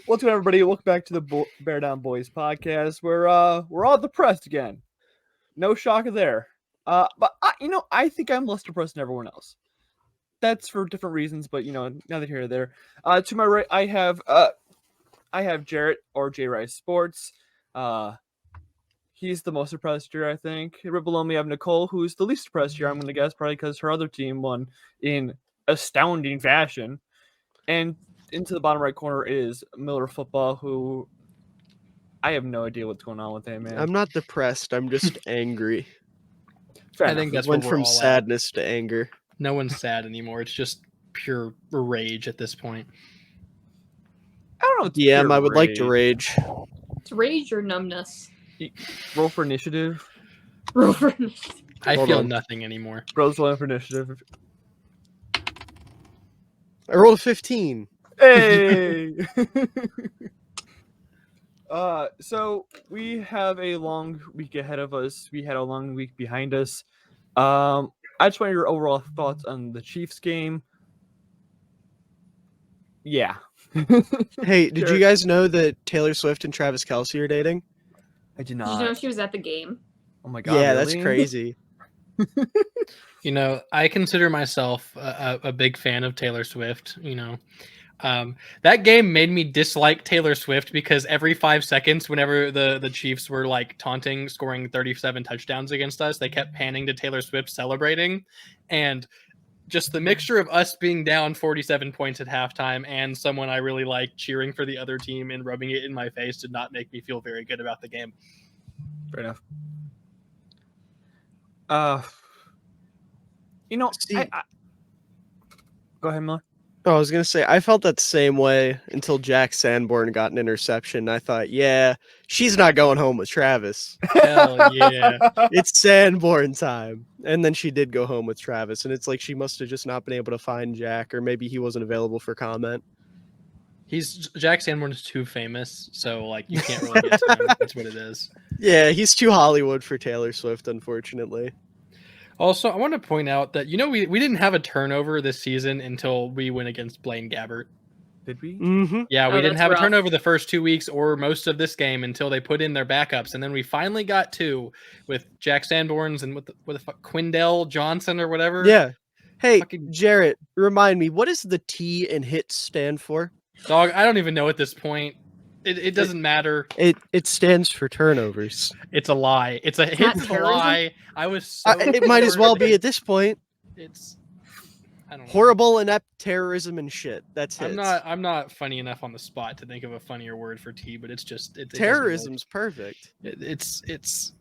What's good, everybody? Welcome back to the Bear Down Boys podcast. We're all depressed again. No shock there. I think I'm less depressed than everyone else. That's for different reasons, but neither here nor there. To my right, I have Jarrett or J Rice Sports. Uh, he's the most depressed here, I think. Right below me, I have Nicole, who's the least depressed here. I'm going to guess probably because her other team won in astounding fashion. And into the bottom right corner is Miller Football, who I have no idea what's going on with him, man. I'm not depressed. I'm just angry. Fair I enough. think that's It went where we're from all sadness to anger. No one's sad anymore. It's just pure rage at this point. I don't know. It's DM, pure I would like to rage. It's rage or numbness. Roll for initiative. Roll for initiative. I Hold feel on. nothing anymore. Bros rolling for initiative. I rolled a 15. Hey. So we have a long week ahead of us. We had a long week behind us. I just want your overall thoughts on the Chiefs game. Yeah. Hey, did Sure. you guys know that Taylor Swift and Travis Kelce are dating? I did Did not. you know she was at the game? Oh my god. Yeah, that's really? crazy. You know, I consider myself a big fan of Taylor Swift. That game made me dislike Taylor Swift because every 5 seconds, whenever the Chiefs were like taunting, scoring 37 touchdowns against us, they kept panning to Taylor Swift celebrating. And just the mixture of us being down 47 points at halftime and someone I really like cheering for the other team and rubbing it in my face did not make me feel very good about the game. Fair enough. See- Go ahead, Miller. Oh, I was going to say, I felt that same way until Jack Sanborn got an interception. I thought, yeah, she's not going home with Travis. Hell yeah. It's Sanborn time. And then she did go home with Travis. And it's like she must have just not been able to find Jack, or maybe he wasn't available for comment. Jack Sanborn is too famous, so like you can't really get to him. That's what it is. Yeah, he's too Hollywood for Taylor Swift, unfortunately. Also, I want to point out that we didn't have a turnover this season until we went against Blaine Gabbert. Did we? Mm-hmm. Yeah, we Oh, didn't that's have rough. a turnover the first 2 weeks or most of this game until they put in their backups, and then we finally got two with Jack Sanborns and what the fuck, Quindell Johnson or whatever. Yeah. Hey, Fucking- Jarrett, remind me, what does the T in hits stand for? Dog, I don't even know at this point. It doesn't matter. It stands for turnovers. It's a lie. It's a not it's a terrorism? lie. I was so It might as well be at this point. It's I don't know. Horrible, inept terrorism and shit. That's hits. I'm not funny enough on the spot to think of a funnier word for T, but it's just it doesn't work. Terrorism's perfect. It's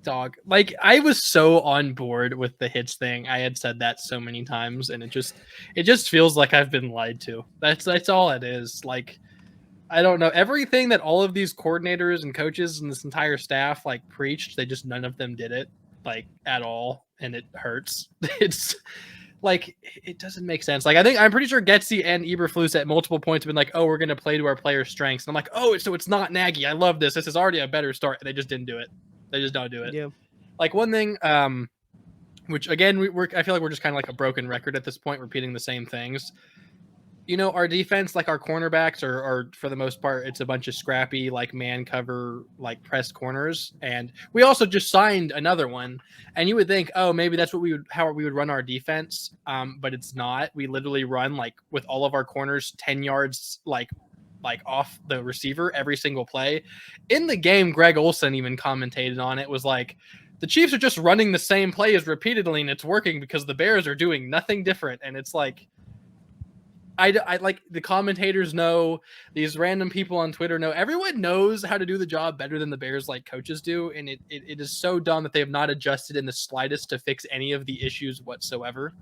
dog. Like I was so on board with the hits thing. I had said that so many times, and it just feels like I've been lied to. That's all it is. Like I don't know everything that all of these coordinators and coaches and this entire staff like preached. They just none of them did it like at all, and it hurts. It's like it doesn't make sense. Like I'm pretty sure Getsy and Eberflus at multiple points have been like, "Oh, we're gonna play to our players' strengths." And I'm like, "Oh, so it's not Nagy. I love this. This is already a better start." And they just didn't do it. They just don't do it. Yeah. Like one thing, which again, I feel like we're just kind of like a broken record at this point, repeating the same things. You know, our defense, like our cornerbacks, are for the most part, it's a bunch of scrappy, like man cover, like press corners, and we also just signed another one. And you would think, oh, maybe that's what how we would run our defense, but it's not. We literally run like with all of our corners 10 yards, like off the receiver every single play. In the game, Greg Olson even commentated on it. Was like, the Chiefs are just running the same plays repeatedly, and it's working because the Bears are doing nothing different. And it's like, I like the commentators know, these random people on Twitter know, everyone knows how to do the job better than the Bears like coaches do, and it is so dumb that they have not adjusted in the slightest to fix any of the issues whatsoever.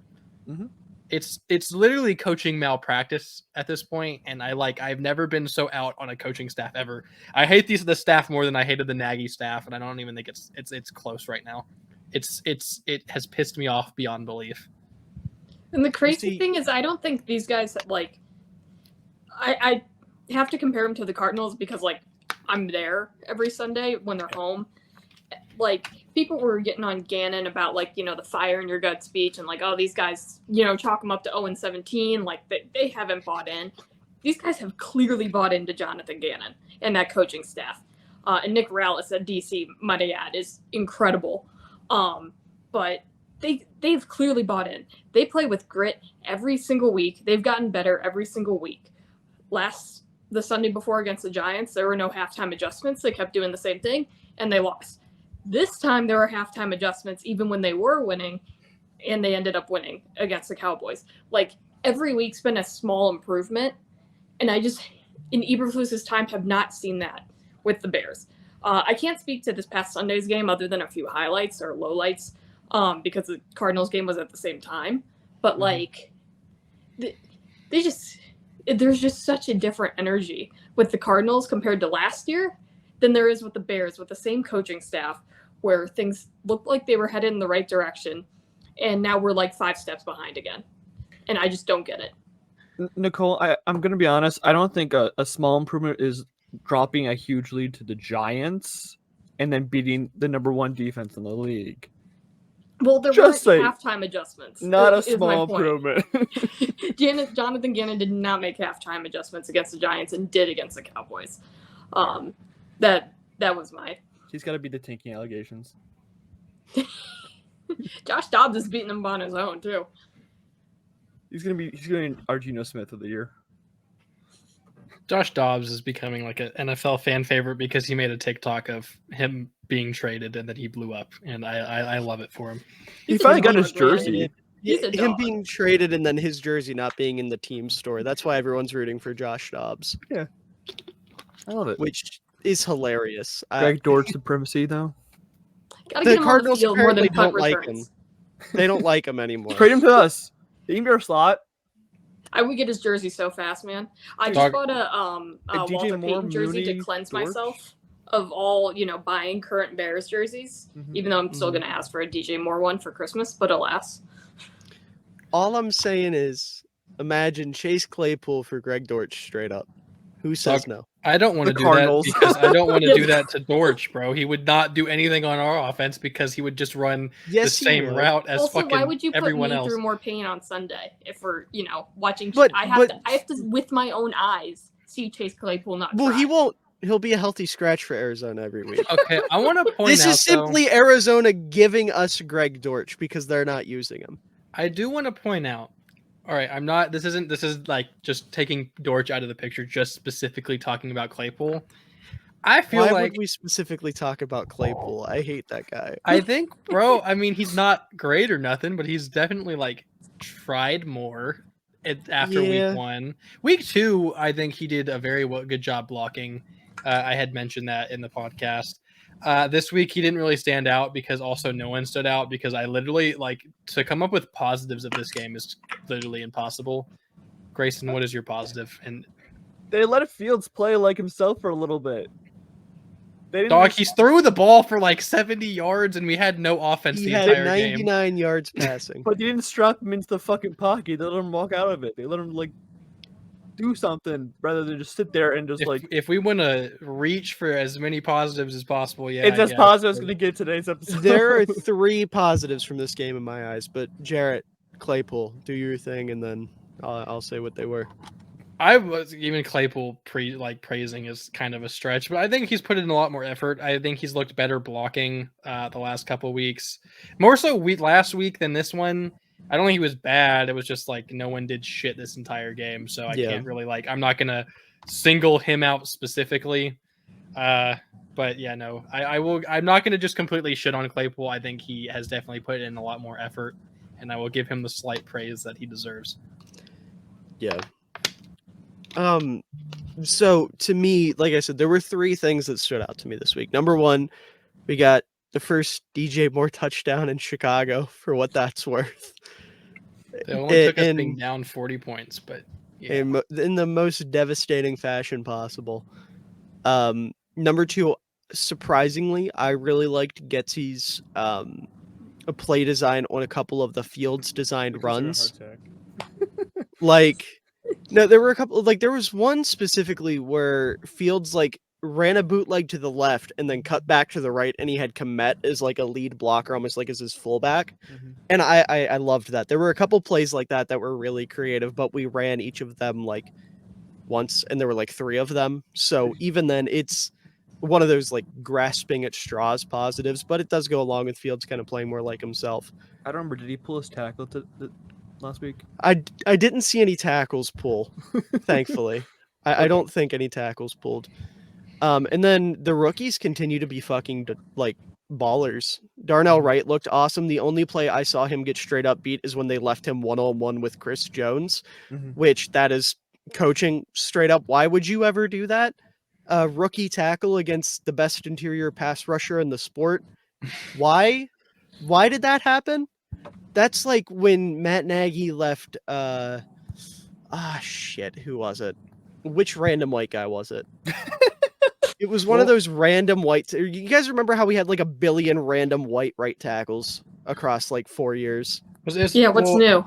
Mm-hmm. It's literally coaching malpractice at this point, and I've never been so out on a coaching staff ever. I hate the staff more than I hated the Nagy staff, and I don't even think it's close right now. It has pissed me off beyond belief. And the crazy thing is, I don't think these guys like. I have to compare them to the Cardinals because like I'm there every Sunday when they're home. Like people were getting on Gannon about like the fire in your gut speech and like, oh, these guys chalk them up to 0-17, like they haven't bought in. these guys have clearly bought into Jonathan Gannon and that coaching staff. And Nick Rallis at DC, might I add, is incredible. But they've clearly bought in. They play with grit every single week. They've gotten better every single week. The Sunday before against the Giants, there were no halftime adjustments. They kept doing the same thing, and they lost. This time there were halftime adjustments even when they were winning, and they ended up winning against the Cowboys. Like, every week's been a small improvement, and I just, in Eberflus's time, have not seen that with the Bears. I can't speak to this past Sunday's game other than a few highlights or lowlights because the Cardinals game was at the same time. But, like, there's just such a different energy with the Cardinals compared to last year than there is with the Bears, with the same coaching staff, where things looked like they were headed in the right direction, and now we're like 5 steps behind again. And I just don't get it. Nicole, I'm going to be honest. I don't think a small improvement is dropping a huge lead to the Giants and then beating the number 1 defense in the league. Well, there Just weren't like, halftime adjustments. Not a is my small point. improvement. Jonathan Gannon did not make halftime adjustments against the Giants and did against the Cowboys. That was my. He's got to be the tanking allegations. Josh Dobbs is beating him on his own too. He's going to be our Geno Smith of the year. Josh Dobbs is becoming like an NFL fan favorite because he made a TikTok of him being traded and then he blew up, and I love it for him. He finally got his dog, man. jersey. He's a Him dog. being traded and then his jersey not being in the team store. That's why everyone's rooting for Josh Dobbs, I love it. which is hilarious. Greg Dortch supremacy, though. Gotta The get him Cardinals on the field more than apparently punt don't like returns. They don't like him anymore. Trade him to us. He can be our slot. I would get his jersey so fast, man. I just Dog. bought a DJ Walter Moore, Payton jersey to Mooney, cleanse Dortch. myself of all, buying current Bears jerseys. Mhm. Even though I'm still going to ask for a DJ Moore one for Christmas, but alas. All I'm saying is, imagine Chase Claypool for Greg Dortch straight up. Who says no? I don't want to The do Cardinals. that because I don't want to do that to Dortch, bro. He would not do anything on our offense because he would just run Yes, the he same would. route as Also, fucking why would you put everyone me else. through more pain on Sunday if we're, watching? But- I have to, with my own eyes, see Chase Claypool not Well, try. he won't. He'll be a healthy scratch for Arizona every week. Okay, I want to point This out is simply Arizona giving us Greg Dortch because they're not using him. I do want to point out. All right, I'm not. This is like just taking Dortch out of the picture, just specifically talking about Claypool. I feel Why like would we specifically talk about Claypool? I hate that guy. I think, bro. I mean, he's not great or nothing, but he's definitely like tried more after Yeah. week 1. Week 2, I think he did a very good job blocking. I had mentioned that in the podcast. This week he didn't really stand out because also no one stood out because I literally to come up with positives of this game is literally impossible. Grayson, what is your positive? And They let Fields play like himself for a little bit. They didn't dog, just- he's threw the ball for like 70 yards and we had no offense He the had entire game. 99 yards passing. But they didn't strap him into the fucking pocket. They let him walk out of it. They let him do something rather than just sit there and just If we want to reach for as many positives as possible, yeah. it's I as guess. positive as gonna get today's episode. There are 3 positives from this game in my eyes, but Jarrett, Claypool, do your thing, and then I'll say what they were. I was even Claypool praising is kind of a stretch, but I think he's put in a lot more effort. I think he's looked better blocking the last couple of weeks, more so last week than this one. I don't think he was bad. It was just no one did shit this entire game, so I can't really I'm not gonna single him out specifically. But yeah, no, I will. I'm not gonna just completely shit on Claypool. I think he has definitely put in a lot more effort, and I will give him the slight praise that he deserves. Yeah. So to me, like I said, there were 3 things that stood out to me this week. Number 1, we got the first DJ Moore touchdown in Chicago for what that's worth. It only took us And- being down 40 points, but yeah. in the most devastating fashion possible. Number 2, surprisingly, I really liked Getsy's a play design on a couple of the Fields designed runs. No, there were a couple. There was one specifically where Fields ran a bootleg to the left and then cut back to the right, and he had Komet as a lead blocker, almost as his fullback. Mhm. And I loved that. There were a couple plays like that that were really creative, but we ran each of them once, and there were like 3 of them. So even then, it's one of those like grasping at straws positives, but it does go along with Fields kind of playing more like himself. I don't remember. Did he pull his tackle last week? I didn't see any tackles pull, thankfully. I don't think any tackles pulled. And then the rookies continue to be fucking like ballers. Darnell Wright looked awesome. The only play I saw him get straight up beat is when they left him 1-on-1 with Chris Jones, which that is coaching straight up. Why would you ever do that? A rookie tackle against the best interior pass rusher in the sport. Why did that happen? That's like when Matt Nagy left who was it? Which random white guy was it? It was one of those random white. You guys remember how we had like a billion random white right tackles across like 4 years? What's new?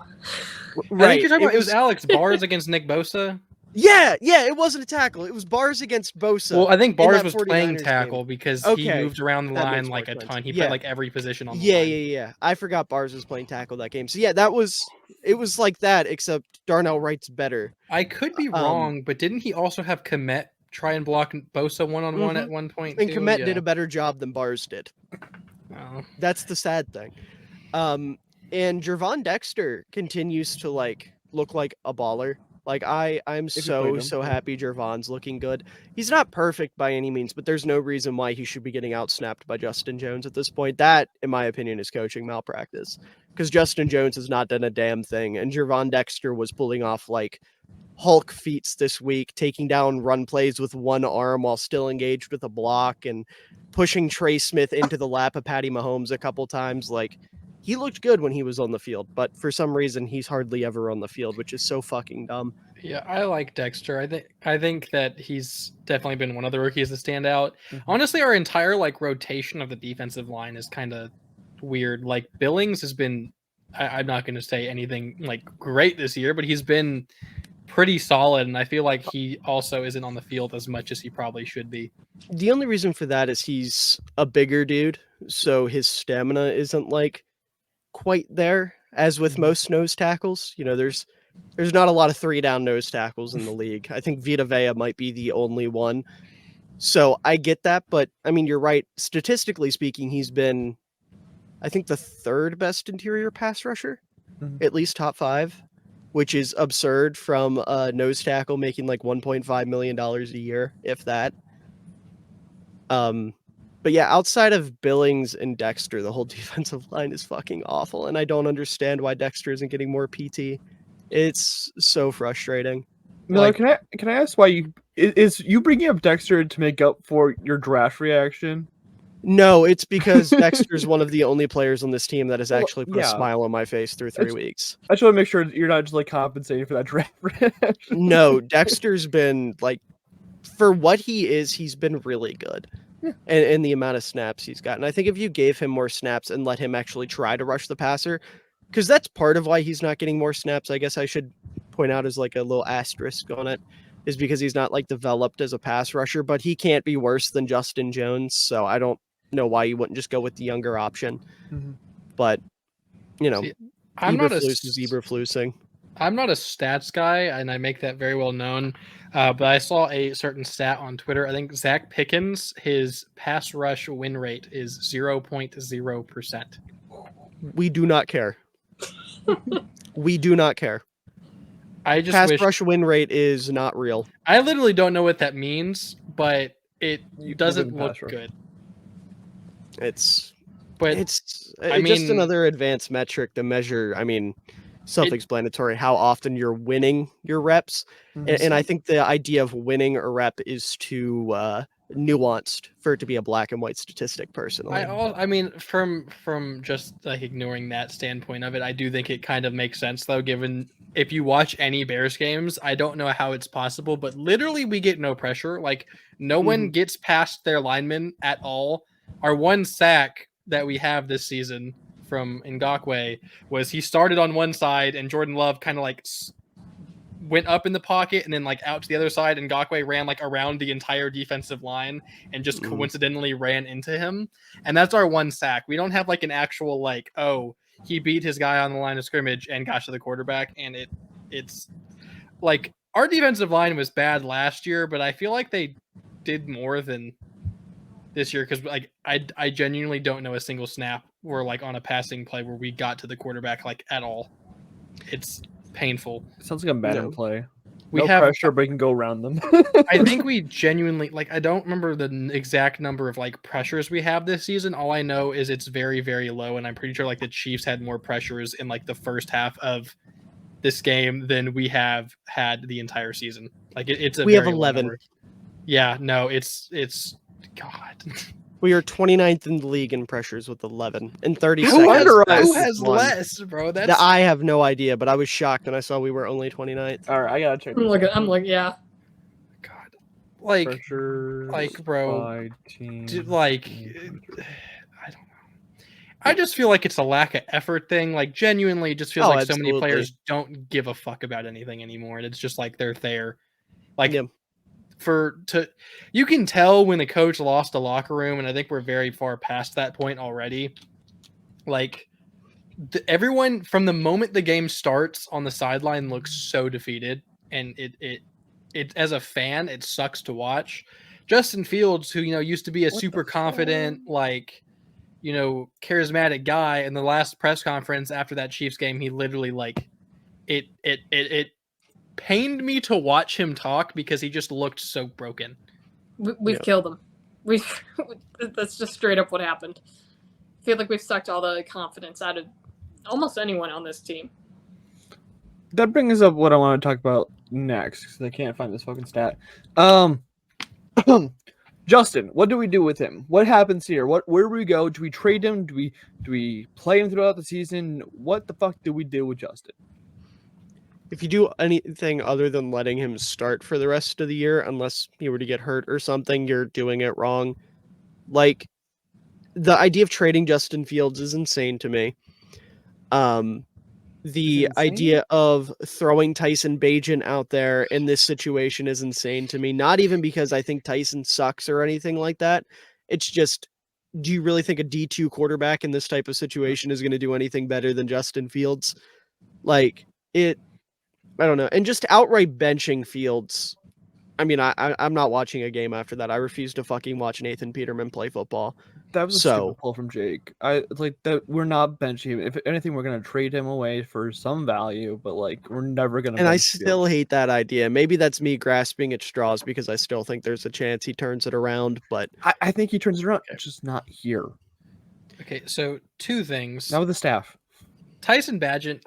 Right. I think you're talking about it was Alex Bars against Nick Bosa. Yeah, it wasn't a tackle. It was Bars against Bosa. Well, I think Bars was playing tackle because he moved around the line like a ton. He played like every position on the line. Yeah. I forgot Bars was playing tackle that game. So yeah, it was like that, except Darnell Wright's better. I could be wrong, but didn't he also have Komet try and block Bosa one-on-one at one point? And Komet did a better job than Bars did. Oh. That's the sad thing. And Gervon Dexter continues to like look like a baller. Like I'm so happy Gervon's looking good. He's not perfect by any means, but there's no reason why he should be getting outsnapped by Justin Jones at this point. That, in my opinion, is coaching malpractice. Because Justin Jones has not done a damn thing, and Gervon Dexter was pulling off like Hulk feats this week, taking down run plays with one arm while still engaged with a block and pushing Trey Smith into the lap of Patty Mahomes a couple times. Like, he looked good when he was on the field, but for some reason he's hardly ever on the field, which is so fucking dumb. Yeah, I like Dexter. I think that he's definitely been one of the rookies to stand out. Honestly, our entire like rotation of the defensive line is kind of weird. Like Billings has been, I'm not going to say anything like great this year, but he's been pretty solid, and I feel like he also isn't on the field as much as he probably should be. The only reason for that is he's a bigger dude, so his stamina isn't like quite there, as with most nose tackles. You know, there's not a lot of 3-down nose tackles in the league. I think Vita Vea might be the only one. So I get that, but I mean, you're right. Statistically speaking, he's been, I think, the 3rd best interior pass rusher, at least top 5, which is absurd from a nose tackle making like $1.5 million a year, if that. But yeah, outside of Billings and Dexter, the whole defensive line is fucking awful, and I don't understand why Dexter isn't getting more PT. It's so frustrating. Miller, can I ask why you bringing up Dexter to make up for your draft reaction? No, it's because Dexter's one of the only players on this team that has actually put a smile on my face through 3 weeks. I just want to make sure you're not just like compensating for that draft reaction. No, Dexter's been like, for what he is, he's been really good. And the amount of snaps he's gotten. I think if you gave him more snaps and let him actually try to rush the passer, because that's part of why he's not getting more snaps, I guess I should point out as like a little asterisk on it, is because he's not like developed as a pass rusher, but he can't be worse than Justin Jones, so I don't know why you wouldn't just go with the younger option. But, you know, Eberflusing. I'm not a stats guy, and I make that very well known. But I saw a certain stat on Twitter. I think Zach Pickens, his pass rush win rate is 0.0%. We do not care. We do not care. I just pass rush win rate is not real. I literally don't know what that means, but it doesn't look good. It's just another advanced metric to measure. I mean, self-explanatory how often you're winning your reps, and I think the idea of winning a rep is too nuanced for it to be a black and white statistic. Personally, I mean, from just like ignoring that standpoint of it, I do think it kind of makes sense though. Given if you watch any Bears games, I don't know how it's possible, but literally we get no pressure. Like no one gets past their linemen at all. Our one sack that we have this season from Ngakoue was he started on one side and Jordan Love kind of like went up in the pocket and then like out to the other side, and Ngakoue ran like around the entire defensive line and just coincidentally ran into him. And that's our one sack. We don't have like an actual like, oh, he beat his guy on the line of scrimmage and got to the quarterback. And it's like our defensive line was bad last year, but I feel like they did more than this year because like I genuinely don't know a single snap where like on a passing play where we got to the quarterback like at all. It's painful. Sounds like a Madden No. play. We No have pressure, but you can go around them. I think we genuinely like I don't remember the exact number of like pressures we have this season. All I know is it's very, very low, and I'm pretty sure like the Chiefs had more pressures in like the first half of this game than we have had the entire season. Like it's a We have very low 11. number. Yeah, no, it's God. We are 29th in the league in pressures with 11 and 30 Who seconds. under us? Who That's has one. less, bro? That's I have no idea, but I was shocked when I saw we were only 29th. All right, I gotta check. I'm like, yeah. God. Like Pressure. bro, like I don't know. I just feel like it's a lack of effort thing. Like genuinely, it just feels Oh, like so many absolutely. players don't give a fuck about anything anymore, and it's just like they're there. Like Yeah. you can tell when a coach lost a locker room, and I think we're very far past that point already. Like everyone from the moment the game starts on the sideline looks so defeated, and it as a fan it sucks to watch. Justin Fields, who used to be a super confident, like charismatic guy, in the last press conference after that Chiefs game, he literally like it pained me to watch him talk because he just looked so broken. We've killed him. That's just straight up what happened. I feel like we've sucked all the confidence out of almost anyone on this team. That brings up what I want to talk about next because I can't find this fucking stat. Justin, what do we do with him? What happens here? Where do we go? Do we trade him? Do we play him throughout the season? What the fuck do we do with Justin? If you do anything other than letting him start for the rest of the year, unless he were to get hurt or something, you're doing it wrong. Like, the idea of trading Justin Fields is insane to me. The idea of throwing Tyson Bagent out there in this situation is insane to me. Not even because I think Tyson sucks or anything like that. It's just, do you really think a D2 quarterback in this type of situation is going to do anything better than Justin Fields? Like, I don't know. And just outright benching Fields. I mean, I'm not watching a game after that. I refuse to fucking watch Nathan Peterman play football. That was a stupid pull from Jake. It's like that we're not benching him. If anything, we're gonna trade him away for some value, but like we're never gonna. And I still hate that idea. Maybe that's me grasping at straws because I still think there's a chance he turns it around. But I think he turns it around. It's just not here. Okay, so two things. Not with the staff. Tyson Bagent,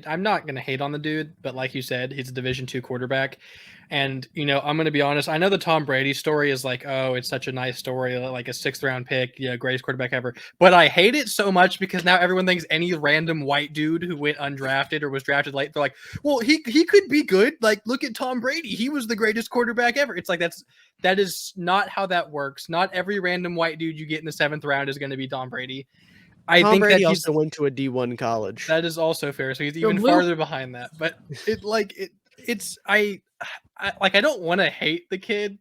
I'm not gonna hate on the dude, but like you said, he's a Division II quarterback. And I'm gonna be honest, I know the Tom Brady story is like, oh, it's such a nice story, like a 6th round pick, greatest quarterback ever. But I hate it so much because now everyone thinks any random white dude who went undrafted or was drafted late, they're like, well, he could be good. Like, look at Tom Brady, he was the greatest quarterback ever. It's like that is not how that works. Not every random white dude you get in the 7th round is going to be Tom Brady. Tom think Brady that also went to a D1 college. That is also fair. So he's even farther behind that. But I don't want to hate the kid,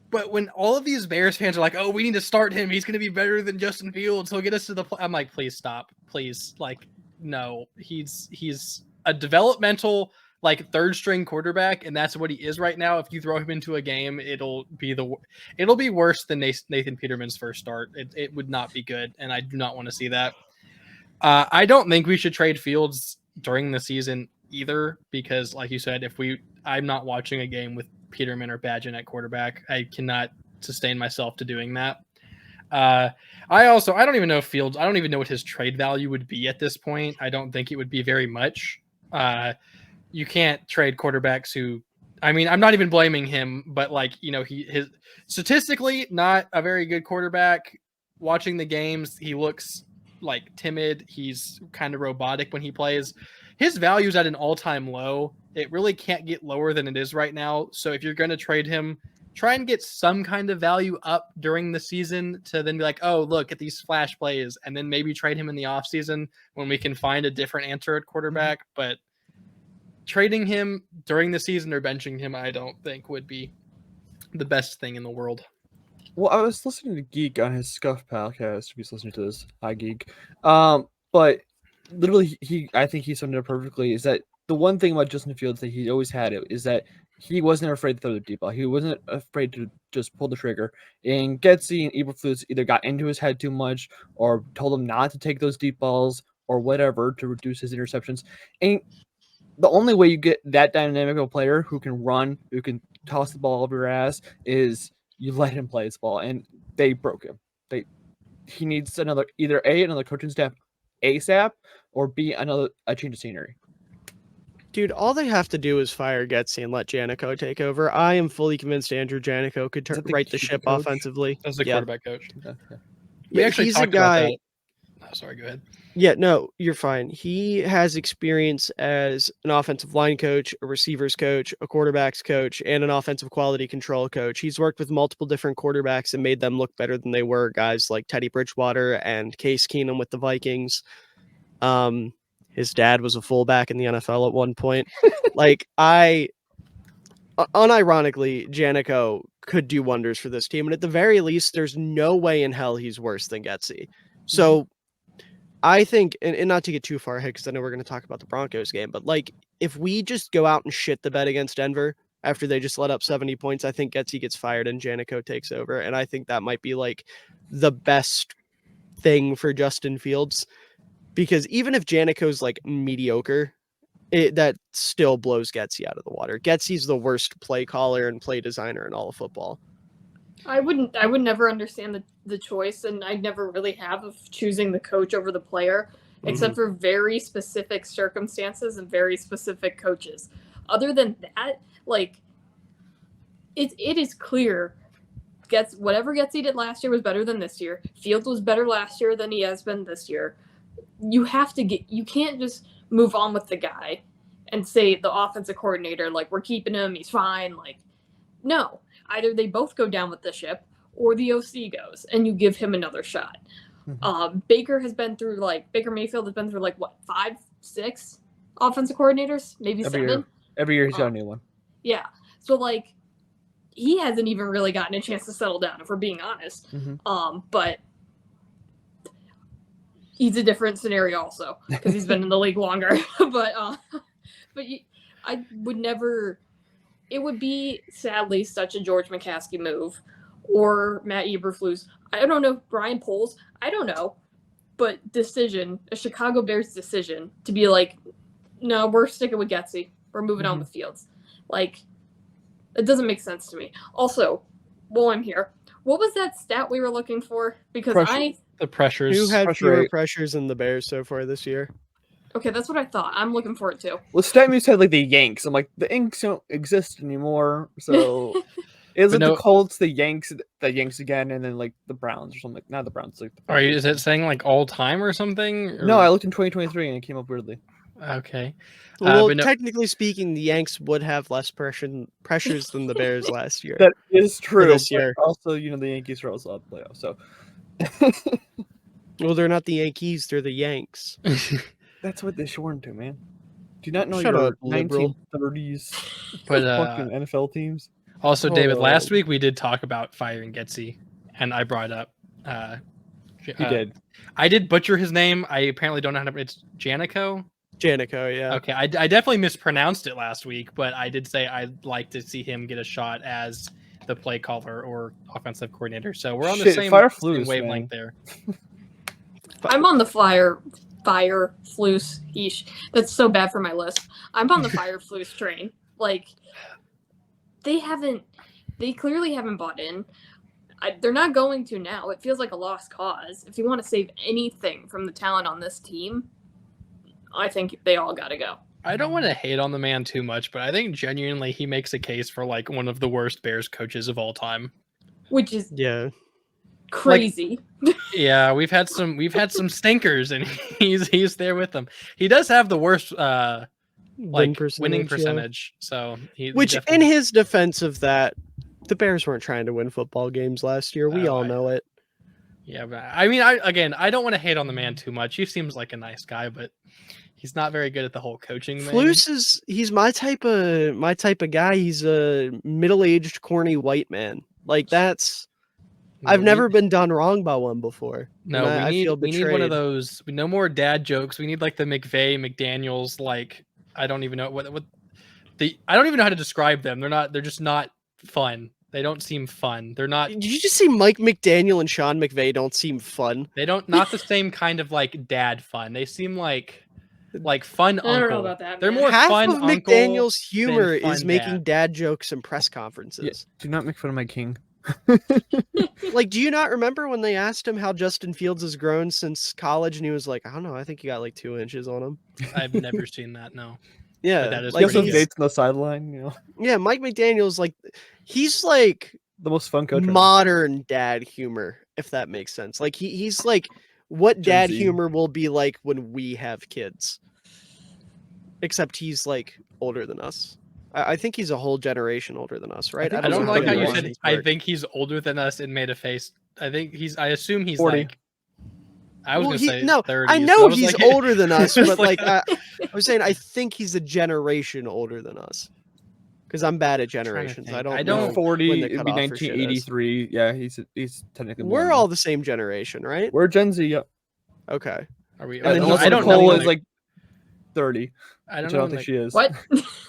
but when all of these Bears fans are like, "Oh, we need to start him. He's going to be better than Justin Fields. He'll get us to the." I'm like, please stop, please. Like, no, he's a developmental like 3rd string quarterback, and that's what he is right now. If you throw him into a game, it'll be worse than Nathan Peterman's first start. It would not be good, and I do not want to see that. I don't think we should trade Fields during the season either, because like you said, I'm not watching a game with Peterman or Bagent at quarterback. I cannot sustain myself to doing that. I don't even know if Fields, I don't even know what his trade value would be at this point. I don't think it would be very much. You can't trade quarterbacks who, I mean, I'm not even blaming him, but like, his statistically not a very good quarterback. Watching the games, he looks like timid. He's kind of robotic when he plays. His value is at an all-time low. It really can't get lower than it is right now. So if you're going to trade him, try and get some kind of value up during the season to then be like, oh, look at these flash plays, and then maybe trade him in the offseason when we can find a different answer at quarterback. But trading him during the season or benching him, I don't think would be the best thing in the world. Well, I was listening to Geek on his Scuff podcast. If he's listening to this, hi Geek. But literally, I think he summed it up perfectly. Is that the one thing about Justin Fields that he always had is that he wasn't afraid to throw the deep ball. He wasn't afraid to just pull the trigger. And Getsy and Eberflus either got into his head too much or told him not to take those deep balls or whatever to reduce his interceptions. And the only way you get that dynamic of a player who can run, who can toss the ball over your ass, is you let him play his ball. And they broke him. He needs another coaching staff ASAP, or B, a change of scenery. Dude, all they have to do is fire Getsy and let Janico take over. I am fully convinced Andrew Janico could right the ship coach? offensively. As the quarterback coach. Okay. We actually he's a talked guy. about that. Oh, sorry, go ahead. Yeah, no, you're fine. He has experience as an offensive line coach, a receivers coach, a quarterbacks coach, and an offensive quality control coach. He's worked with multiple different quarterbacks and made them look better than they were. Guys like Teddy Bridgewater and Case Keenum with the Vikings. His dad was a fullback in the NFL at one point. Unironically, Janico could do wonders for this team. And at the very least, there's no way in hell he's worse than Getsy. So I think, and not to get too far ahead, because I know we're going to talk about the Broncos game, but if we just go out and shit the bed against Denver after they just let up 70 points, I think Getsy gets fired and Janico takes over. And I think that might be the best thing for Justin Fields. Because even if Janico's mediocre, that still blows Getsy out of the water. Getsy's the worst play caller and play designer in all of football. I would never understand the choice, and I'd never really have, of choosing the coach over the player, except for very specific circumstances and very specific coaches. Other than that, it is clear whatever Getsy did last year was better than this year. Fields was better last year than he has been this year. You can't just move on with the guy and say the offensive coordinator, we're keeping him, he's fine. No, either they both go down with the ship or the OC goes and you give him another shot. Baker Mayfield has been through 5, 6 offensive coordinators, maybe 7. Every year he's got a new one. Yeah. So he hasn't even really gotten a chance to settle down, if we're being honest. But he's a different scenario also because he's been in the league longer. I would never. It would be sadly such a George McCaskey move, or Matt Eberflus. I don't know, Brian Poles. I don't know, but a Chicago Bears decision to be no, we're sticking with Getsy. We're moving on with Fields. It doesn't make sense to me. Also, while I'm here, what was that stat we were looking for? Because the pressures. Who had fewer pressures than the Bears so far this year? Okay, that's what I thought. I'm looking for it too. Well, Statman said the Yanks. I'm the Yanks don't exist anymore. So is it the Colts, the Yanks again, and then the Browns or something? Not the Browns. Is it saying all time or something? Or? No, I looked in 2023 and it came up weirdly. Okay. Technically speaking, the Yanks would have less pressures than the Bears last year. That is true. This year. Also, the Yankees are also out the playoffs. So. Well, they're not the Yankees; they're the Yanks. That's what they shortened to, man. Do you not know Shut your up, liberal. 1930s fucking NFL teams? Also, David, last week we did talk about firing Getsy, and I brought up. You did. I did butcher his name. I apparently don't know how to. It's Janico. Janico, yeah. Okay, I definitely mispronounced it last week, but I did say I'd like to see him get a shot as the play caller or offensive coordinator. So we're on the same wavelength there. I'm on the Fire Flus. That's so bad for my list. I'm on the Fire Flus train. They clearly haven't bought in. They're not going to now. It feels like a lost cause. If you want to save anything from the talent on this team, I think they all got to go. I don't want to hate on the man too much, but I think genuinely he makes a case for one of the worst Bears coaches of all time. Which is crazy. Yeah, we've had some stinkers, and he's there with them. He does have the worst winning percentage. So in his defense of that, the Bears weren't trying to win football games last year. We all know it. Yeah, but I don't want to hate on the man too much. He seems like a nice guy, but he's not very good at the whole coaching thing. He's my type of guy. He's a middle-aged, corny white man. I've never been done wrong by one before. No, we need one of those. No more dad jokes. We need the McVay, McDaniels, I don't even know what I don't even know how to describe them. They're just not fun. They don't seem fun. They're not. Did you just see Mike McDaniel and Sean McVay don't seem fun? They don't not the same kind of like dad fun. They seem like fun I don't know uncle. about that, They're man. more Half fun of uncle McDaniel's humor than is fun making dad. dad jokes in press conferences. Do not make fun of my king. Like, do you not remember when they asked him how Justin Fields has grown since college, and he was like, I don't know, I think he got like 2 inches on him. I've never seen that. No. Yeah, that is He also pretty has good. dates on the sideline. You know, yeah. Mike McDaniel's like, he's like the most fun coach. ever. modern dad humor, if that makes sense. Like he's like what Gen dad Z. humor will be like when we have kids. Except he's like older than us. I think he's a whole generation older than us, right? think I don't know like how you how said things I work. think he's older than us and made a face. I assume he's 40. like I was Well, gonna say no, 30s. I so know was he's like- older than us, I was but like like, I was saying, I think he's a generation older than us. Because I'm bad at trying to generations. I think. don't. I He's know don't- 40. when the It'd be cutoff for shit is. 1983. Yeah, he's technically. We're millennial. all the same generation, right? We're Gen Z. Yeah. Okay. Are we? And then Unless I don't know Nicole when is like 30, I which don't I know. don't think she is. What?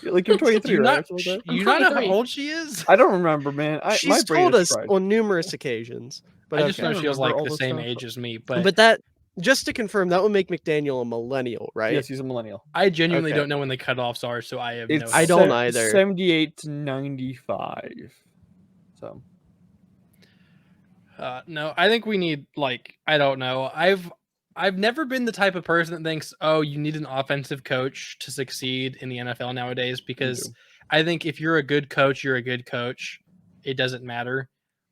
Like you're 23, Do you right? not? Or something like that? I'm You not know how 23. old she is? I don't remember, man. my She's brain told is us fried. on numerous occasions. But I just okay. know she was remember like all the this same stuff. age as me, but But that, just to confirm, that would make McDaniel a millennial, right? Yes, he's a millennial. I genuinely Okay. don't know when the cutoffs are, so I have It's no. I don't either. 78 to 95. So No, I think we need like I don't know. I've never been the type of person that thinks, oh, you need an offensive coach to succeed in the NFL nowadays because too. I think if you're a good coach, you're a good coach. It doesn't matter.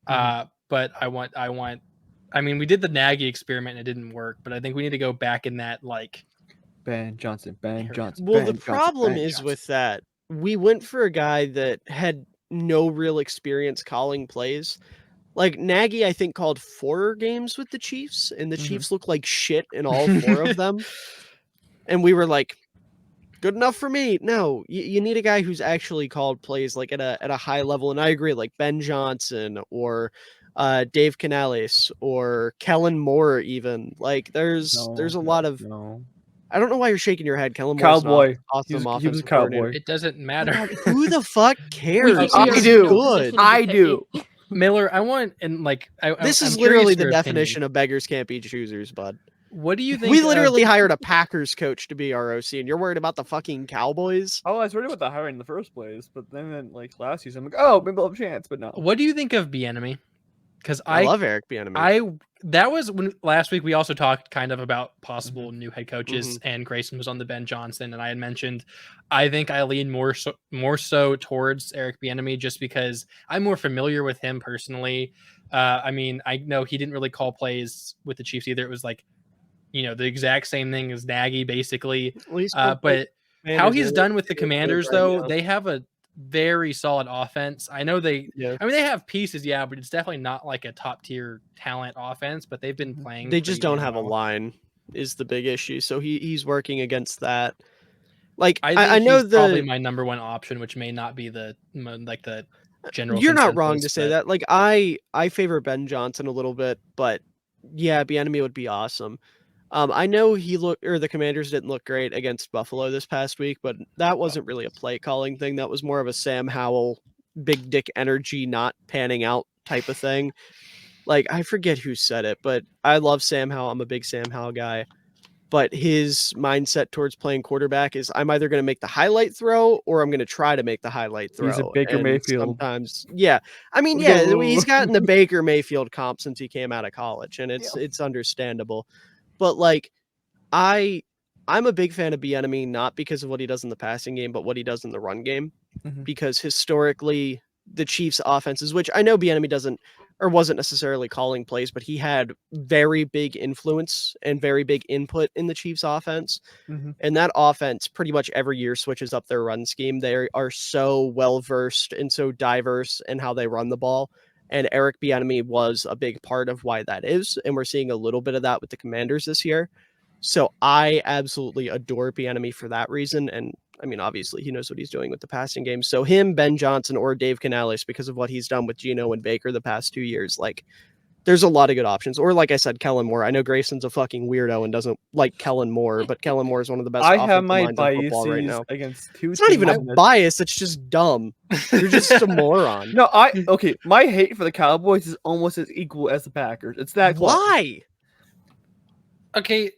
But I mean, we did the Nagy experiment and it didn't work, but I think we need to go back in that like Ben Johnson. Well, Ben the Johnson, problem Ben is Johnson. with that, we went for a guy that had no real experience calling plays. Like Nagy, I think called 4 games with the Chiefs, and the Mhm. Chiefs looked like shit in all 4 of them. And we were like, good enough for me. No, you need a guy who's actually called plays like at a high level. And I agree, like Ben Johnson or Dave Canales or Kellen Moore, even. Like there's a lot of. no. I don't know why you're shaking your head. Kellen Moore's Cowboy. an awesome He was a offensive coordinator. cowboy. it doesn't Oh matter. God, who the fuck cares? think I we are do. in no Good. position to be I picky. do. Miller, I want and like This I'm is curious literally the your definition opinion. of beggars can't be choosers, bud. What do you think? We of- literally hired a Packers coach to be our OC, and you're worried about the fucking Cowboys? Oh, I was worried about the hiring in the first place, but then like last season, I'm like, oh, maybe I'll have a chance, but no. What do you think of Bieniemy? Because I love Eric Bieniemy. that was when last week we also talked kind of about possible new head coaches, and Grayson was on the Ben Johnson, and I had mentioned I think I lean more so towards Eric Bieniemy just because I'm more familiar with him personally. I mean, I know he didn't really call plays with the Chiefs either. It was like, the exact same thing as Nagy, basically. Well, he's But how he's done with the Commanders, right though, now. they have a very solid offense. I know they they have pieces, yeah, but it's definitely not like a top tier talent offense, but they've been playing. They just pretty don't damn have a well. line is the big issue. So he's working against that. Like I think I know he's probably the my number one option, which may not be the general. you're not wrong to consensus, say but that. Like I favor Ben Johnson a little bit, but yeah, Bieniemy would be awesome. I know the Commanders didn't look great against Buffalo this past week, but that wasn't really a play calling thing. That was more of a Sam Howell, big dick energy not panning out type of thing. Like I forget who said it, but I love Sam Howell. I'm a big Sam Howell guy. But his mindset towards playing quarterback is I'm either going to make the highlight throw or I'm going to try to make the highlight throw. He's a Baker And Mayfield. Sometimes, yeah. I mean, Okay, yeah, whoa. he's gotten the Baker Mayfield comp since he came out of college, and it's understandable. But like, I'm a big fan of Bieniemy, not because of what he does in the passing game, but what he does in the run game. Mhm. Because historically, the Chiefs' offenses, which I know Bieniemy wasn't necessarily calling plays, but he had very big influence and very big input in the Chiefs' offense. Mhm. And that offense pretty much every year switches up their run scheme. They are so well versed and so diverse in how they run the ball. And Eric Bieniemy was a big part of why that is. And we're seeing a little bit of that with the Commanders this year. So I absolutely adore Bieniemy for that reason. And I mean, obviously, he knows what he's doing with the passing game. So him, Ben Johnson, or Dave Canales, because of what he's done with Geno and Baker the past 2 years, like There's a lot of good options. Or like I said, Kellen Moore. I know Grayson's a fucking weirdo and doesn't like Kellen Moore, but Kellen Moore is one of the best I have offensive my minds in football right biases now. against two It's not even a teams. bias. It's just dumb. You're just a moron. No, okay. My hate for the Cowboys is almost as equal as the Packers. It's that close. Why? Okay,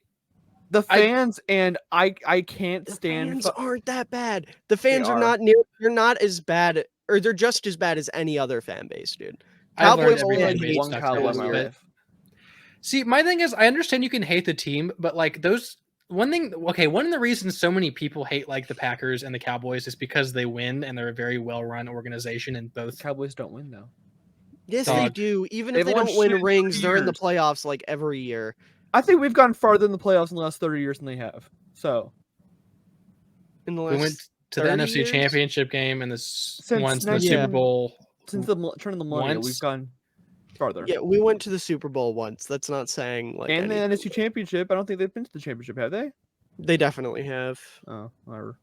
The fans and I can't The stand. fans aren't that bad. The fans are are. not near. They're not as bad, or they're just as bad as any other fan base, dude. I've learned Cowboys every only fan base hate one sucks Cowboy a in little my bit. life. See, my thing is, I understand you can hate the team, but like those one of the reasons so many people hate like the Packers and the Cowboys is because they win and they're a very well-run organization in both. Cowboys don't win though. Yes, they Dog. do. Even if They've they won don't win shit in rings, they're in the years. playoffs like every year. I think we've gone farther in the playoffs in the last 30 years than they have. So In the We last went to the 30 NFC years? Championship game and once the 19 Super Bowl. since the turn of the millennium, Once? we've gone farther. Yeah, we went to the Super Bowl once. That's not saying like And the anything. NFC Championship, I don't think they've been to the championship, have they? They definitely have. Oh, whatever.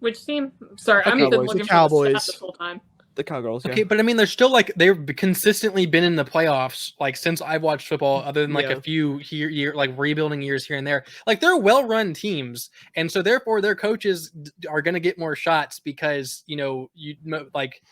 Which team? Sorry, I've Cowboys. been The looking for the Cowboys. stat this whole time. The Cowgirls. Okay, but I mean, they're still like they've consistently been in the playoffs like since I've watched football, other than like Yeah. a few year like rebuilding years here and there. Like they're well-run teams, and so therefore their coaches are going to get more shots because like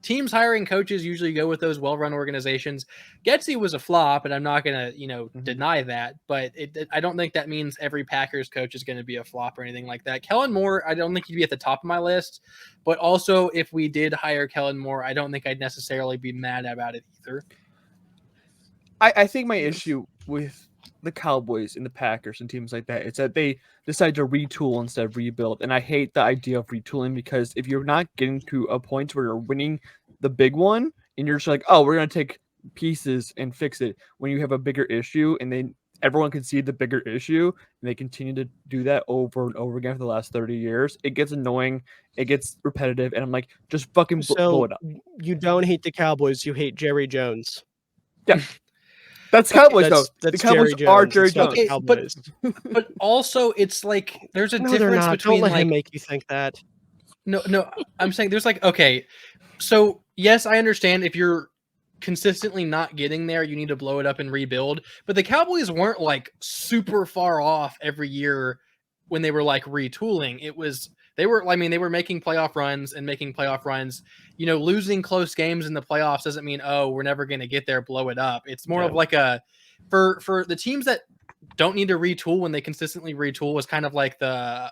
teams hiring coaches usually go with those well-run organizations. Getsy was a flop, and I'm not going to deny that, but I don't think that means every Packers coach is going to be a flop or anything like that. Kellen Moore, I don't think he'd be at the top of my list, but also if we did hire Kellen Moore, I don't think I'd necessarily be mad about it either. I think my issue with the Cowboys and the Packers and teams like that is that they decide to retool instead of rebuild. And I hate the idea of retooling because if you're not getting to a point where you're winning the big one and you're just like, oh, we're going to take pieces and fix it when you have a bigger issue and then everyone can see the bigger issue and they continue to do that over and over again for the last 30 years, it gets annoying, it gets repetitive, and I'm like, just fucking blow So it up. you don't hate the Cowboys, you hate Jerry Jones. That's Cowboys, though. That's The Cowboys Jerry are Jones. Jerry It's not Jones. the Okay, Cowboys. But also it's like there's a No, they're difference not. between Don't let like him make you think that. No, I'm saying there's like, okay, so yes, I understand if you're consistently not getting there, you need to blow it up and rebuild. But the Cowboys weren't like super far off every year when they were like retooling. They were making playoff runs and making playoff runs. Losing close games in the playoffs doesn't mean, oh, we're never going to get there, blow it up. It's more of like for the teams that don't need to retool when they consistently retool was kind of like the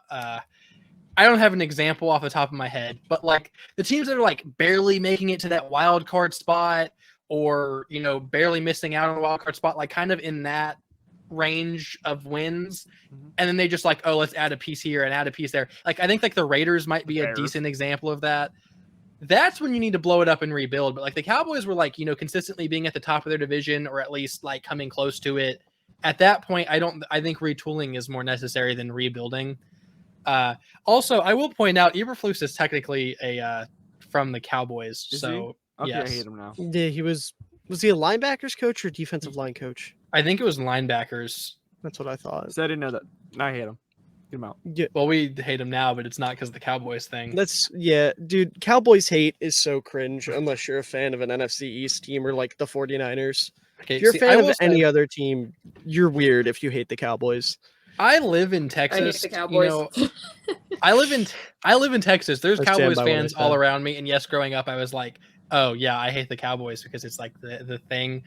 I don't have an example off the top of my head, but like the teams that are like barely making it to that wild card spot or, barely missing out on a wild card spot, like kind of in that range of wins. And then they just like, oh, let's add a piece here and add a piece there. Like, I think like the Raiders might be a decent example of that. That's when you need to blow it up and rebuild. But like the Cowboys were like, consistently being at the top of their division or at least like coming close to it. At that point, I think retooling is more necessary than rebuilding. Also, I will point out Eberflus is technically from the Cowboys. Is so Okay, yes. I hate him now. Yeah, was he a linebackers coach or defensive line coach? I think it was linebackers. That's what I thought. So I didn't know that. I hate him. Get him out. Yeah, Well, we hate him now, but it's not because of the Cowboys thing. dude, Cowboys hate is so cringe unless you're a fan of an NFC East team or like the 49ers. Okay, If you're a I fan will of say, any other team, you're weird if you hate the Cowboys. I live in I Texas. hate the Cowboys. I live in Texas. There's I stand Cowboys by what I fans all said. around me, and yes, growing up, I was like, oh yeah, I hate the Cowboys because it's like the thing.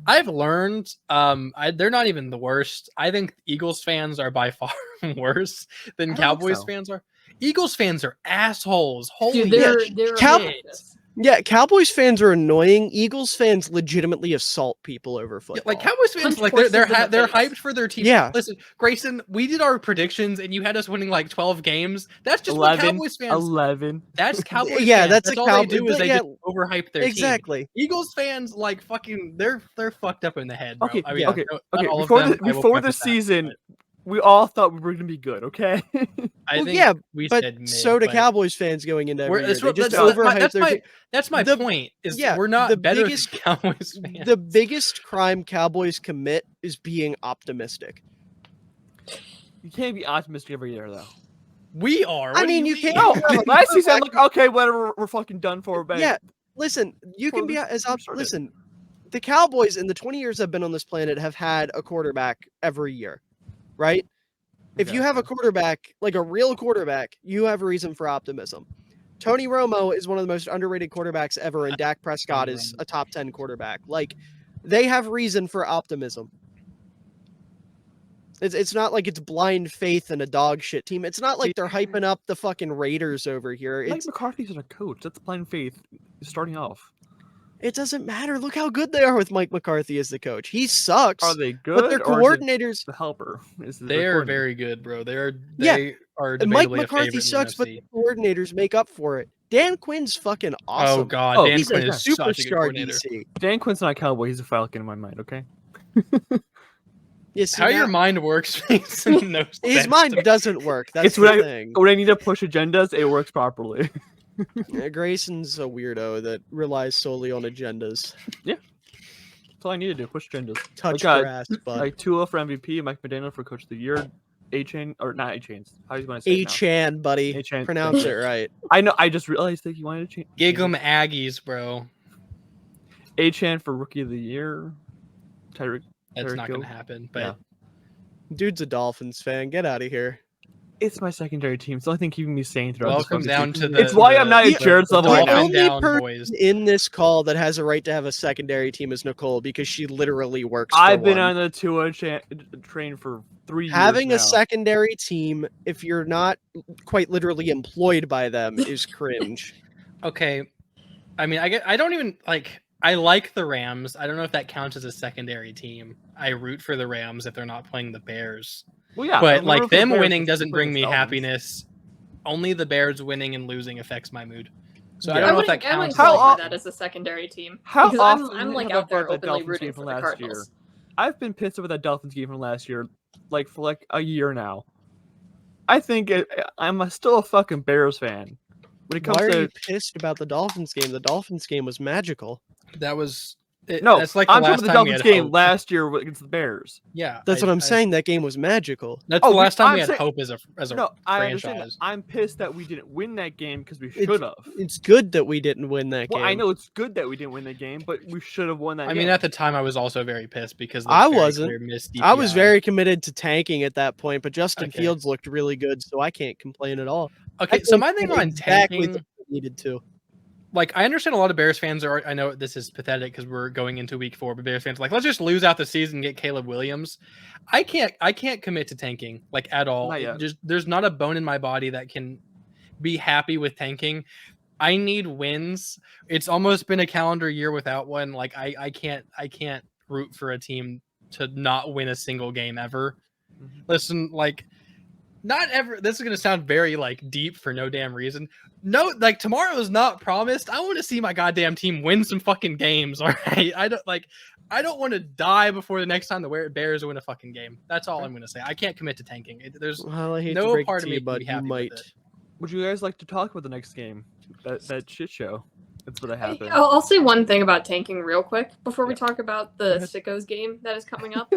I've learned they're not even the worst. I think Eagles fans are by far worse than I don't think Cowboys so. fans are. Eagles fans are assholes. Holy Dude, they're Cow- horrendous. Yeah, Cowboys fans are annoying. Eagles fans legitimately assault people over Yeah, football. like Cowboys fans, Punch like horses they're in the they're face. hyped for their team. Yeah. Listen, Grayson, we did our predictions, and you had us winning like 12 games. That's just 11, what Cowboys fans. 11. That's Cowboys. Yeah, fans. that's a all they do Cowboy- is they yeah, just overhype their team. exactly. Eagles fans, like fucking, they're fucked up in the head. Bro. Okay, I mean, okay, not okay. all of Before them, the, I will before the preface that, season, but we all thought we were gonna be good. Okay. I Well, think yeah, we but said mid, so do but Cowboys fans going into every year. that's They what- just that's- overhype their team. that's my The- point. Is yeah, we're not the better biggest- than Cowboys fans. The biggest crime Cowboys commit is being optimistic. You can't be optimistic every year, though. We are. I What do mean, you can't- No, No, last season I'm like, okay, whatever, we're fucking done for. But Yeah, listen, you Well, can be this- as I'm sorry. listen. the Cowboys in the 20 years I've been on this planet have had a quarterback every year, right? If you have a quarterback, like a real quarterback, you have a reason for optimism. Tony Romo is one of the most underrated quarterbacks ever, and Dak Prescott is a top 10 quarterback. Like, they have reason for optimism. It's not like it's blind faith in a dog shit team. It's not like they're hyping up the fucking Raiders over here. Mike McCarthy's a coach. That's blind faith starting off. It doesn't matter. Look how good they are with Mike McCarthy as the coach. He sucks. Are they good? But their or is it coordinators, the helper. They are very good, bro. They are and Mike debatably a McCarthy favorite sucks, in but the the coordinators make up for it. Dan Quinn's fucking NFC. awesome. Oh god, Oh, Dan He's Quinn a is such a good superstar coordinator. DC. Dan Quinn's not a Cowboy. He's a Falcon in my mind. Okay. Yeah, see, How now- your mind works makes no sense. his mind doesn't work. That's It's the when thing. when I need to push agendas, it works properly. Yeah, Grayson's a weirdo that relies solely on agendas. That's all I need to do. Push agendas. Touch Like, grass, but Like Tua for MVP, Mike McDaniel for Coach of the Year, A-Chain or not A-Chains. How do you want to say it now? A-Chan, buddy. A-Chan, Pronounce thank it you. right. I know. I just realized that you wanted to change. Gig 'em Aggies, bro. A-Chan for Rookie of the Year. Tyreek. That's Tyreek not Hill. gonna happen. But Yeah. Dude's a Dolphins fan. Get out of here. It's my secondary team. It's the only thing keeping me sane throughout welcome this down fucking to season. the. It's why I'm not the- at Jared's the level right now. Dolphin The only down person boys. in this call that has a right to have a secondary team is Nicole because she literally works I've for been one. on the Tua train for 3 years Having now. a secondary team, if you're not quite literally employed by them, is cringe. Okay, I mean, I don't even like. I like the Rams. I don't know if that counts as a secondary team. I root for the Rams if they're not playing the Bears. Well, yeah, But I'm like rooting for them the Bears winning because doesn't they're bring playing me the Dolphins. happiness. Only the Bears winning and losing affects my mood. So Yeah. I don't know if that I wouldn't counts. How qualify often- that as a secondary team. How because often I'm like have I out there brought the openly Dolphins rooting game for from the last year? Cardinals. I've been pissed about that Dolphins game from last year, for like a year now. I think I'm still a fucking Bears fan. When it comes Why are to you pissed about the Dolphins game? The Dolphins game was magical. That was no, That's like I'm the talking last about the time we Dolphins had game hope. last year against the Bears. Yeah, That's what I'm saying. That game was magical. That's Oh, the last time I'm we had saying- hope as a No, I understand that. franchise. I'm pissed that we didn't win that game because we It's- should have. It's good that we didn't win that Well, game. I know it's good that we didn't win that game, but we should have won that I game. mean, at the time, I was also very pissed because I those very wasn't. clear missed I was DPI. very committed to tanking at that point, but Justin Okay. Fields looked really good, so I can't complain at all. Okay. I So think my thing we did on exactly tanking, the way we needed to. like, I understand a lot of Bears fans are. I know this is pathetic because we're going into week 4, but Bears fans are like, let's just lose out the season and get Caleb Williams. I can't commit to tanking like at all. Not yet. There's not a bone in my body that can be happy with tanking. I need wins. It's almost been a calendar year without one. Like I can't root for a team to not win a single game ever. Mhm. Listen, like not ever. This is gonna sound very like deep for no damn reason. No, like tomorrow is not promised. I want to see my goddamn team win some fucking games. All right, I don't want to die before the next time the Bears win a fucking game. That's all I'm gonna say. I can't commit to tanking. There's Well, I hate no to break part it of to me you, can but be you happy with might. it. Would you guys like to talk about the next game? That shit show. That's what happened. I'll say one thing about tanking real quick before we Yeah. talk about the ahead. Sickos game that is coming up.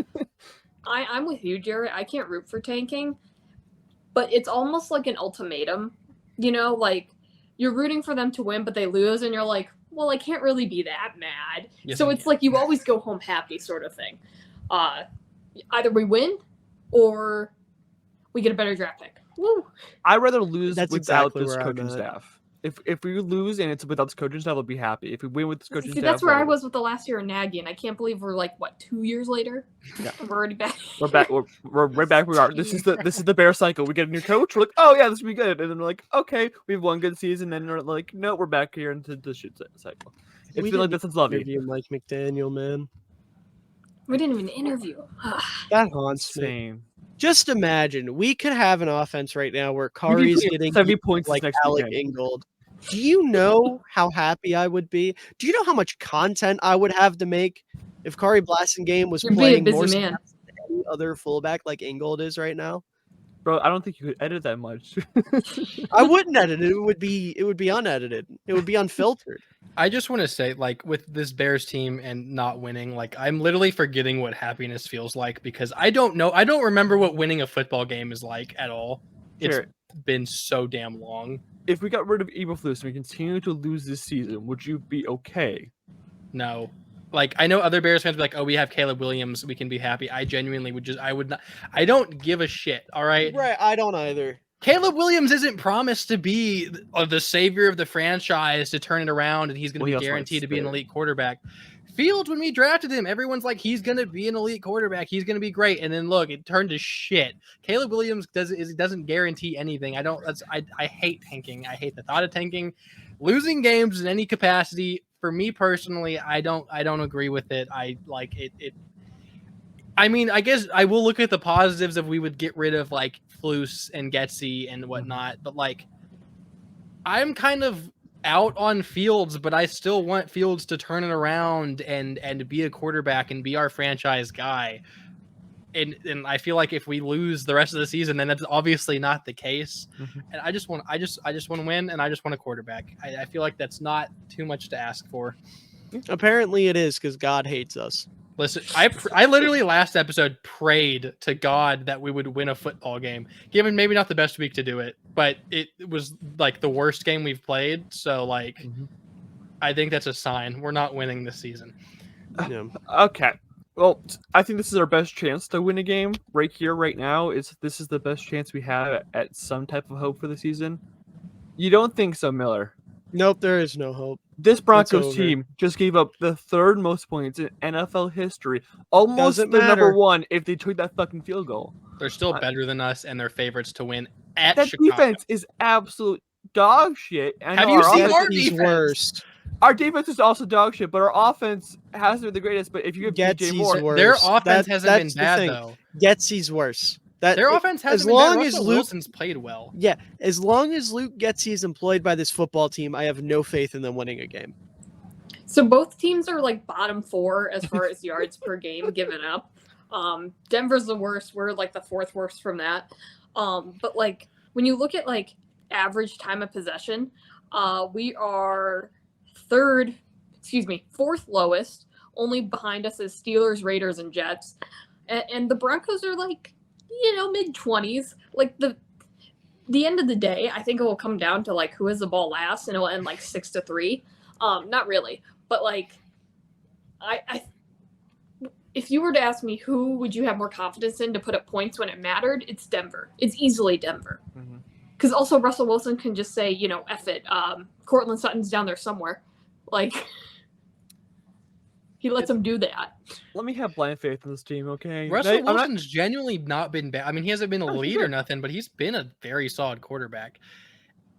I'm with you, Jared. I can't root for tanking, but it's almost like an ultimatum. You know, like you're rooting for them to win, but they lose, and you're like, well, I can't really be that mad. Yes, So I it's can. like you always go home happy, sort of thing. Either we win or we get a better draft pick. Woo! I'd rather lose That's without exactly this where I'm coaching at. staff. If we lose and it's without this coaching staff, I'll be happy. If we win with this coaching See, staff, that's where I whatever. was with the last year of Nagy, and I can't believe we're like 2 years later. Yeah. We're already back. We're back. We're right back. We are. This is the Bear cycle. We get a new coach. We're like, oh yeah, this will be good. And then we're like, okay, we have one good season. Then we're like, no, we're back here into the shit cycle. It's We been like didn't this since Lovey. Interview Mike McDaniel, man. We didn't even interview. That haunts me. Same. Just imagine we could have an offense right now where We'd be Kari's putting getting 70 points like next Alec weekend. Ingold. Do you know how happy I would be? Do you know how much content I would have to make if Kari Blasingame was You'd be a playing busy more man. snaps than any other fullback like Ingold is right now? Bro, I don't think you could edit that much. I wouldn't edit it. It would be unedited. It would be unfiltered. I just want to say, like, with this Bears team and not winning, like, I'm literally forgetting what happiness feels like because I don't know. I don't remember what winning a football game is like at all. It's Here, been so damn long. if we got rid of Eberflus and we continue to lose this season, would you be okay? No. Like, I know other Bears fans be like, "Oh, we have Caleb Williams, we can be happy." I genuinely would not. I don't give a shit. All right. Right, I don't either. Caleb Williams isn't promised to be the savior of the franchise to turn it around, and he's going to be guaranteed to be an elite quarterback. Fields, when we drafted him, everyone's like, he's going to be an elite quarterback. He's going to be great. And then look, it turned to shit. Caleb Williams doesn't guarantee anything. I hate tanking. I hate the thought of tanking. Losing games in any capacity, for me personally, I don't agree with it. I like it. I mean, I guess I will look at the positives if we would get rid of like Flus and Getsy and whatnot, but like I'm kind of out on Fields, but I still want Fields to turn it around and be a quarterback and be our franchise guy. And I feel like if we lose the rest of the season, then that's obviously not the case. And I just want to win, and I just want a quarterback. I feel like that's not too much to ask for. Apparently it is, because God hates us. Listen, I literally last episode prayed to God that we would win a football game, given maybe not the best week to do it, but it was like the worst game we've played. So like, I think that's a sign we're not winning this season. Yeah. Okay. Well, I think this is our best chance to win a game right here, right now. This is the best chance we have at some type of hope for the season? You don't think so, Miller? Nope, there is no hope. This Broncos over. team just gave up the third most points in NFL history. Almost Doesn't the number matter. one if they took that fucking field goal. They're still better than us, and they're favorites to win at That Chicago. defense is absolute dog shit. I Have know you our seen offense- our He's defense? worst. Our defense is also dog shit, but our offense hasn't been the greatest. But if you give DJ Getsy's Moore, worse. Their offense hasn't been that's the bad thing. though. Getsy's worse. Their offense hasn't as been long bad. as Russell Luke- Wilson's played well. Yeah, as long as Luke Getsy is employed by this football team, I have no faith in them winning a game. So both teams are like bottom 4 as far as yards per game given up. Denver's the worst. We're like the 4th worst from that. But like when you look at like average time of possession, we are 4th lowest. Only behind us is Steelers, Raiders, and Jets. And the Broncos are like, mid-20s. Like the end of the day, I think it will come down to like who has the ball last, and it will end like 6-3. Not really, but like, I if you were to ask me who would you have more confidence in to put up points when it mattered, it's Denver. It's easily Denver. Because also Russell Wilson can just say, F it. Cortland Sutton's down there somewhere. Like, he lets him do that. let me have blind faith in this team, okay? Russell I'm not- Wilson's genuinely not been bad. I mean, he hasn't been a for lead sure. or nothing, but he's been a very solid quarterback.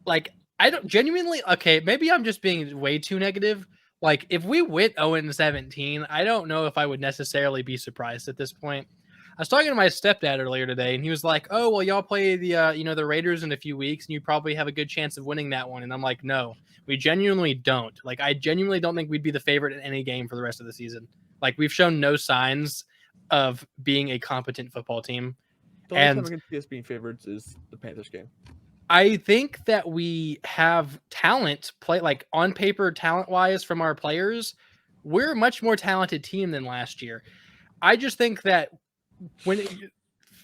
Like, I don't genuinely. Okay, maybe I'm just being way too negative. Like, if we went 0-17, I don't know if I would necessarily be surprised at this point. I was talking to my stepdad earlier today, and he was like, "Oh, well, y'all play the Raiders in a few weeks, and you probably have a good chance of winning that one." And I'm like, "No, we genuinely don't. Like, I genuinely don't think we'd be the favorite in any game for the rest of the season. Like, we've shown no signs of being a competent football team. The only and- time I can see us being favorites is the Panthers game. I think that we have talent, like on paper, talent-wise, from our players. We're a much more talented team than last year. I just think that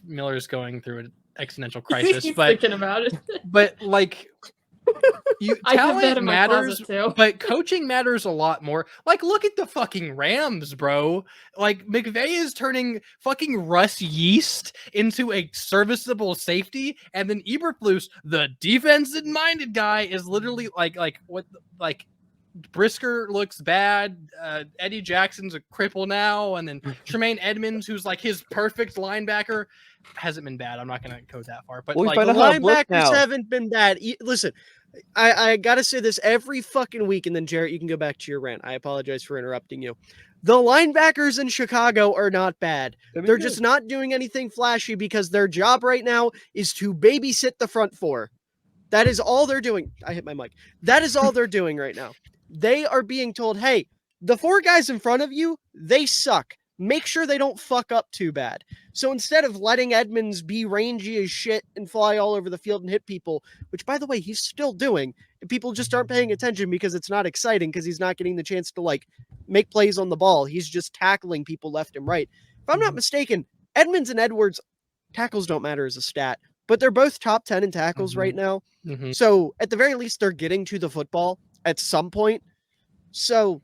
Miller's going through an existential crisis, He's but thinking about it. like I have that talent in my matters, closet too. but coaching matters a lot more. Like, look at the fucking Rams, bro. Like, McVay is turning fucking Russ Yeast into a serviceable safety, and then Eberflus, the defensive-minded guy, is literally like Brisker looks bad. Eddie Jackson's a cripple now, and then Tremaine Edmonds, who's like his perfect linebacker, hasn't been bad. I'm not gonna go that far, but Well, we like, find The out how to blitz linebackers now. haven't been bad. Listen, I gotta say this every fucking week, and then Jarrett, you can go back to your rant. I apologize for interrupting you. The linebackers in Chicago are not bad. They're just not doing anything flashy because their job right now is to babysit the front 4. That is all they're doing. I hit my mic. That is all they're doing right now. They are being told, hey, the 4 guys in front of you, they suck. Make sure they don't fuck up too bad. So instead of letting Edmonds be rangy as shit and fly all over the field and hit people, which, by the way, he's still doing, and people just aren't paying attention because it's not exciting because he's not getting the chance to, like, make plays on the ball. He's just tackling people left and right. If I'm not mistaken, Edmonds and Edwards, tackles don't matter as a stat, but they're both top 10 in tackles right now. Mhm. So at the very least, they're getting to the football at some point. So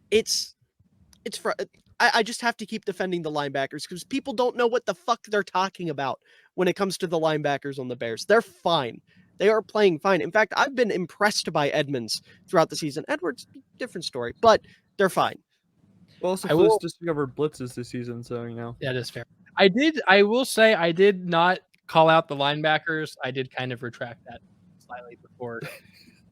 it's I just have to keep defending the linebackers because people don't know what the fuck they're talking about when it comes to the linebackers on the Bears. They're fine. They are playing fine. In fact, I've been impressed by Edmonds throughout the season. Edwards, different story, but they're fine. Well, also I will- discovered blitzes this season, so Yeah, that's fair. I will say I did not call out the linebackers. I did kind of retract that slightly before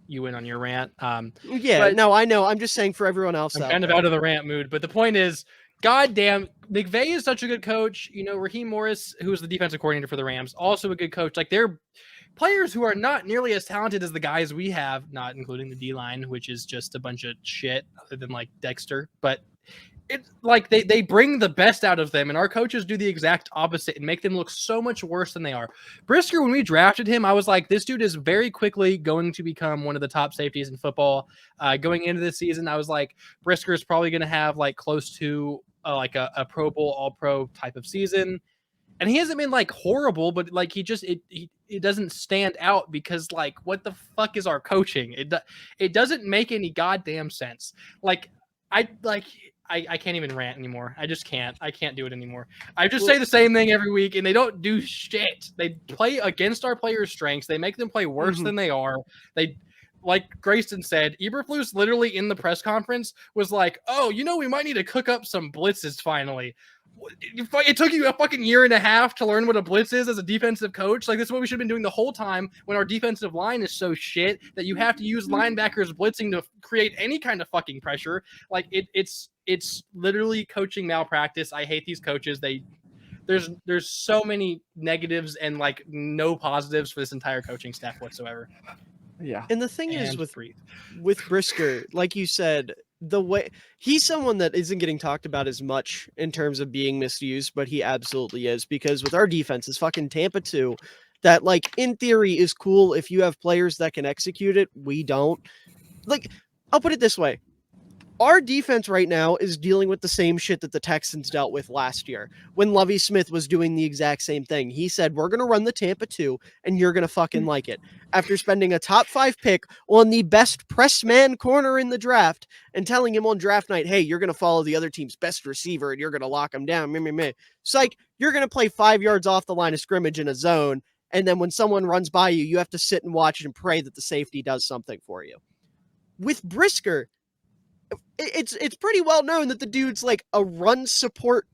you went on your rant. Yeah, but- no, I know. I'm just saying for everyone else. I'm kind of out of the rant mood, but the point is, goddamn, McVay is such a good coach. You know, Raheem Morris, who is the defensive coordinator for the Rams, also a good coach. Like, they're players who are not nearly as talented as the guys we have, not including the D-line, which is just a bunch of shit other than like Dexter. But it's like they bring the best out of them, and our coaches do the exact opposite and make them look so much worse than they are. Brisker, when we drafted him, I was like, this dude is very quickly going to become one of the top safeties in football. Going into this season, I was like, Brisker is probably going to have like close to like a Pro Bowl, All-Pro type of season. And he hasn't been like horrible, but like he doesn't stand out because like what the fuck is our coaching? It doesn't make any goddamn sense. I can't even rant anymore. I just can't. I can't do it anymore. I just say the same thing every week, and they don't do shit. They play against our players' strengths. They make them play worse than they are. They, like Grayson said, Eberflus literally in the press conference was like, "Oh, we might need to cook up some blitzes finally." It took you a fucking year and a half to learn what a blitz is as a defensive coach. Like, this is what we should have been doing the whole time when our defensive line is so shit that you have to use linebackers blitzing to create any kind of fucking pressure. Like, it's literally coaching malpractice. I hate these coaches. There's so many negatives and like no positives for this entire coaching staff whatsoever. Yeah. And the thing is with Brisker, like you said, the way he's someone that isn't getting talked about as much in terms of being misused, but he absolutely is, because with our defense is fucking Tampa 2 that like in theory is cool if you have players that can execute it. We don't. Like, I'll put it this way. Our defense right now is dealing with the same shit that the Texans dealt with last year when Lovie Smith was doing the exact same thing. He said, we're going to run the Tampa 2 and you're going to fucking like it. After spending a top 5 pick on the best press man corner in the draft and telling him on draft night, hey, you're going to follow the other team's best receiver and you're going to lock him down. It's like you're going to play 5 yards off the line of scrimmage in a zone. And then when someone runs by you, you have to sit and watch and pray that the safety does something for you. With Brisker, it's pretty well known that the dude's like a run support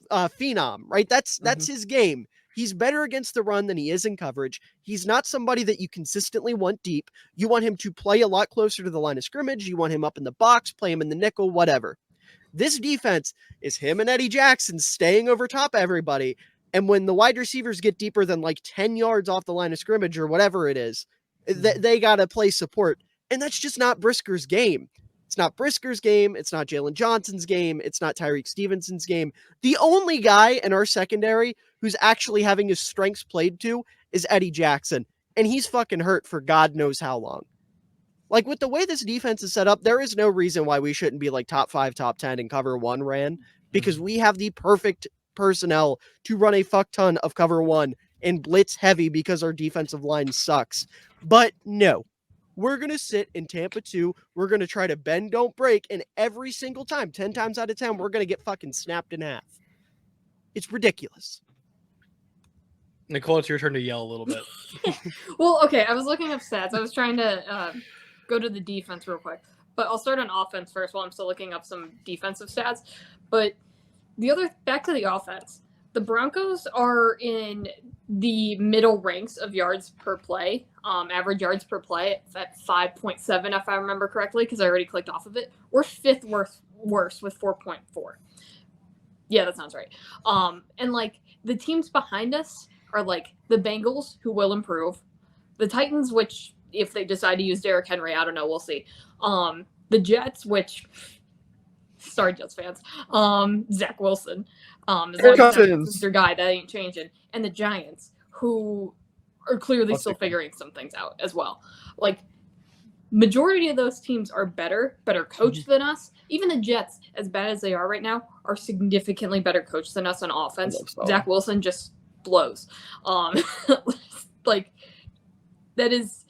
phenom, right? That's his game. He's better against the run than he is in coverage. He's not somebody that you consistently want deep. You want him to play a lot closer to the line of scrimmage. You want him up in the box, play him in the nickel, whatever. This defense is him and Eddie Jackson staying over top of everybody. And when the wide receivers get deeper than like 10 yards off the line of scrimmage or whatever it is, they got to play support. And that's just not Brisker's game. It's not Brisker's game. It's not Jalen Johnson's game. It's not Tyreek Stevenson's game. The only guy in our secondary who's actually having his strengths played to is Eddie Jackson. And he's fucking hurt for God knows how long. Like, with the way this defense is set up, there is no reason why we shouldn't be like top 5, top 10 in cover 1 ran, because we have the perfect personnel to run a fuck ton of cover 1 and blitz heavy because our defensive line sucks. But no. We're going to sit in Tampa 2. We're going to try to bend, don't break. And every single time, 10 times out of 10, we're going to get fucking snapped in half. It's ridiculous. Nicole, it's your turn to yell a little bit. Well, okay. I was looking up stats. I was trying to go to the defense real quick. But I'll start on offense first while I'm still looking up some defensive stats. But back to the offense. The Broncos are in the middle ranks of yards per play, average yards per play at 5.7, if I remember correctly, because I already clicked off of it. We're 5th worst with 4.4. Yeah, that sounds right. And like the teams behind us are like the Bengals, who will improve, the Titans, which if they decide to use Derrick Henry, I don't know, we'll see. The Jets, which sorry, Jets fans, Zach Wilson. As long as that's their guy, that ain't changing. And the Giants, who are clearly still figuring some things out as well. Like, majority of those teams are better coached than us. Even the Jets, as bad as they are right now, are significantly better coached than us on offense. Zach Wilson just blows. Like, that is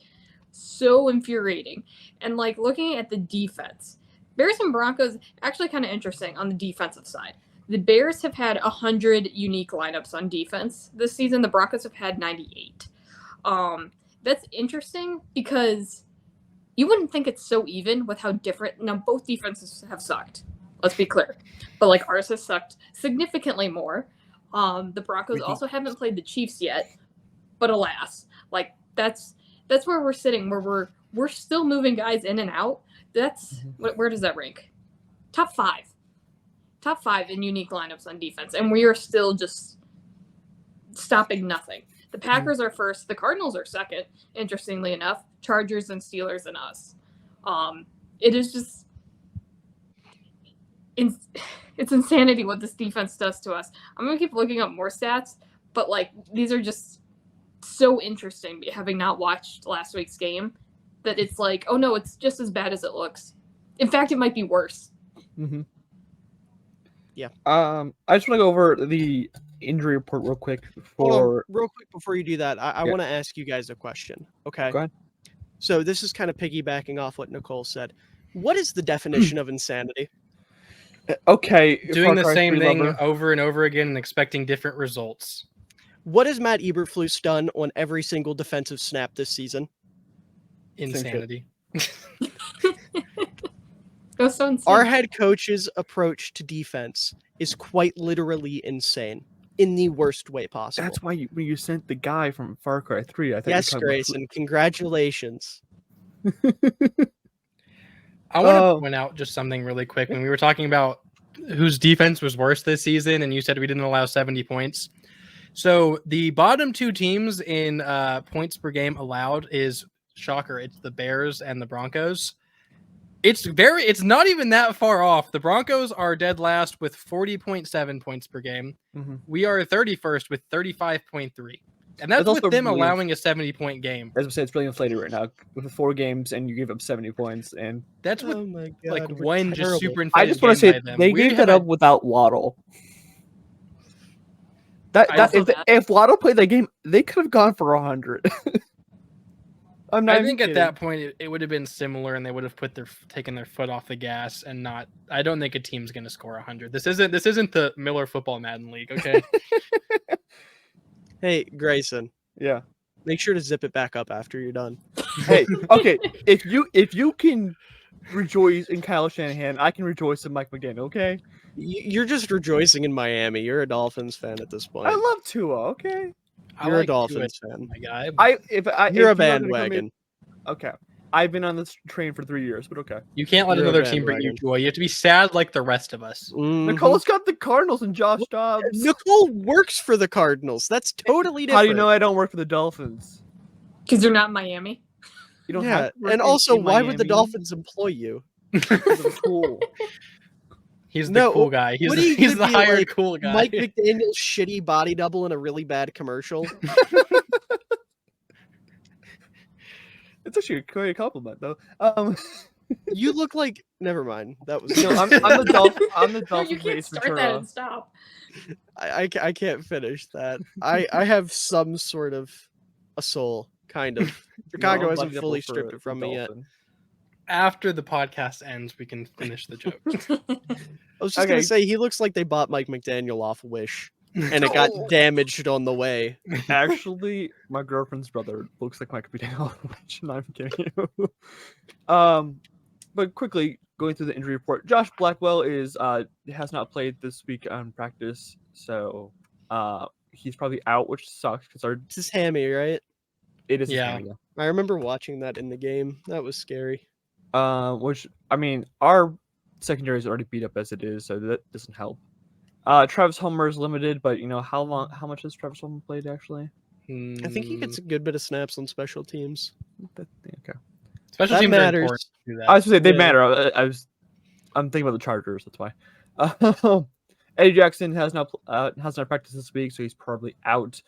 so infuriating. And like looking at the defense, Bears and Broncos, actually kind of interesting on the defensive side. The Bears have had 100 unique lineups on defense this season. The Broncos have had 98. That's interesting because you wouldn't think it's so even with how different. Now, both defenses have sucked. Let's be clear. But, like, ours has sucked significantly more. The Broncos also haven't played the Chiefs yet. But alas, like, that's where we're sitting, where we're still moving guys in and out. That's where does that rank? Top 5 in unique lineups on defense, and we are still just stopping nothing. The Packers are first, the Cardinals are second, interestingly enough, Chargers and Steelers and us. It is just it's insanity what this defense does to us. I'm gonna keep looking up more stats, but like these are just so interesting having not watched last week's game that it's like, oh no, it's just as bad as it looks. In fact, it might be worse. Yeah. I just want to go over the injury report real quick real quick before you do that. I want to ask you guys a question. Okay. Go ahead. So this is kind of piggybacking off what Nicole said. What is the definition of insanity? Okay. Doing the Far Cry same 3 thing lover. over and over again and expecting different results. What has Matt Eberflus done on every single defensive snap this season? Insanity. It was so insane. Our head coach's approach to defense is quite literally insane in the worst way possible. That's why when you sent the guy from Far Cry 3, I think. Yes, Grayson, congratulations. I want to point out just something really quick. When we were talking about whose defense was worse this season, and you said we didn't allow 70 points. So the bottom two teams in points per game allowed is, shocker, it's the Bears and the Broncos. It's not even that far off. The Broncos are dead last with 40.7 points per game. We are 31st with 35.3. And that's with them allowing a 70-point game. As I said, it's really inflated right now with 4 games and you give up 70 points. And that's with my God, like one just super inflated. I just want to say they gave that up without Waddle. If Waddle played that game, they could have gone for 100. I think at that point it would have been similar, and they would have taken their foot off the gas and not. I don't think a team's going to score 100. This isn't the Miller Football Madden League, okay? Hey, Grayson. Yeah. Make sure to zip it back up after you're done. Hey, okay. If you can rejoice in Kyle Shanahan, I can rejoice in Mike McDaniel. Okay. You're just rejoicing in Miami. You're a Dolphins fan at this point. I love Tua. Okay. You're a Dolphins fan. My guy. You're a bandwagon. Okay. I've been on this train for 3 years, but okay. You can't let another team bring you joy. You have to be sad like the rest of us. Nicole's got the Cardinals and Josh Dobbs. Nicole works for the Cardinals. That's totally different. How do you know I don't work for the Dolphins? Because they're not in Miami. You don't have to work and also, in why would the Miami. Dolphins employ you? Cool. He's the cool guy. He's the hired cool guy. Mike McDaniel's shitty body double in a really bad commercial. It's actually quite a compliment, though. You look like. Never mind. That was. No, I'm the Dolphin. I'm the You Dolphin can't face start that Ventura. and stop. I can't finish that. I have some sort of a soul, kind of. Chicago hasn't fully stripped it from me yet. After the podcast ends, we can finish the joke. I was just gonna say he looks like they bought Mike McDaniel off Wish, and it got damaged on the way. Actually, my girlfriend's brother looks like Mike McDaniel. Not even kidding you. But quickly going through the injury report, Josh Blackwell has not played this week on practice, so he's probably out, which sucks because It's his hammy, right? it is his Yeah. hammy, I remember watching that in the game. That was scary. which I mean our secondary is already beat up as it is, so that doesn't help. Travis Homer is limited, but how much has Travis Homer played actually? I think he gets a good bit of snaps on special teams. Okay. Special That teams matters. are important to do that. I was gonna say they Yeah. matter. I'm thinking about the Chargers. That's why. Eddie Jackson has not practiced this week, so he's probably out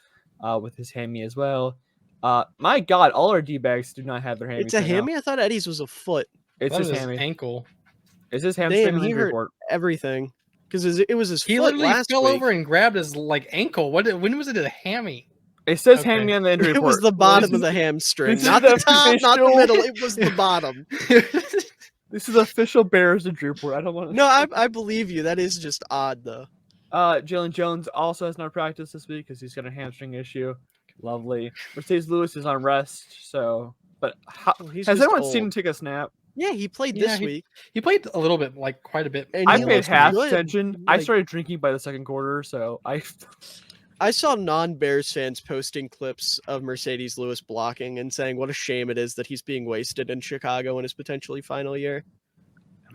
with his hammy as well. My God, all our D-backs do not have their hammies. It's a right now. hammy. I thought Eddie's was a foot. It's That his was hammy. ankle. It's his hamstring Damn, on the he injury hurt report. everything because it was his He foot literally last fell week. over and grabbed his ankle. When was it a hammy? It says Okay. hammy on the injury It report. was the bottom of This the hamstring, this not is the the top, not the official- middle. It was the bottom. This is official Bears and Drew report. I don't want to. No, I believe you. That is just odd, though. Jalen Jones also has not practiced this week because he's got a hamstring issue. Lovely. Mercedes Lewis is on rest. So, but He's has just anyone seen him old. take a snap? Yeah, he played Yeah, this week. He played a little bit, like quite a bit. And I he paid looked half good. attention. I Like- started drinking by the second quarter, so I saw non-Bears fans posting clips of Mercedes Lewis blocking and saying what a shame it is that he's being wasted in Chicago in his potentially final year.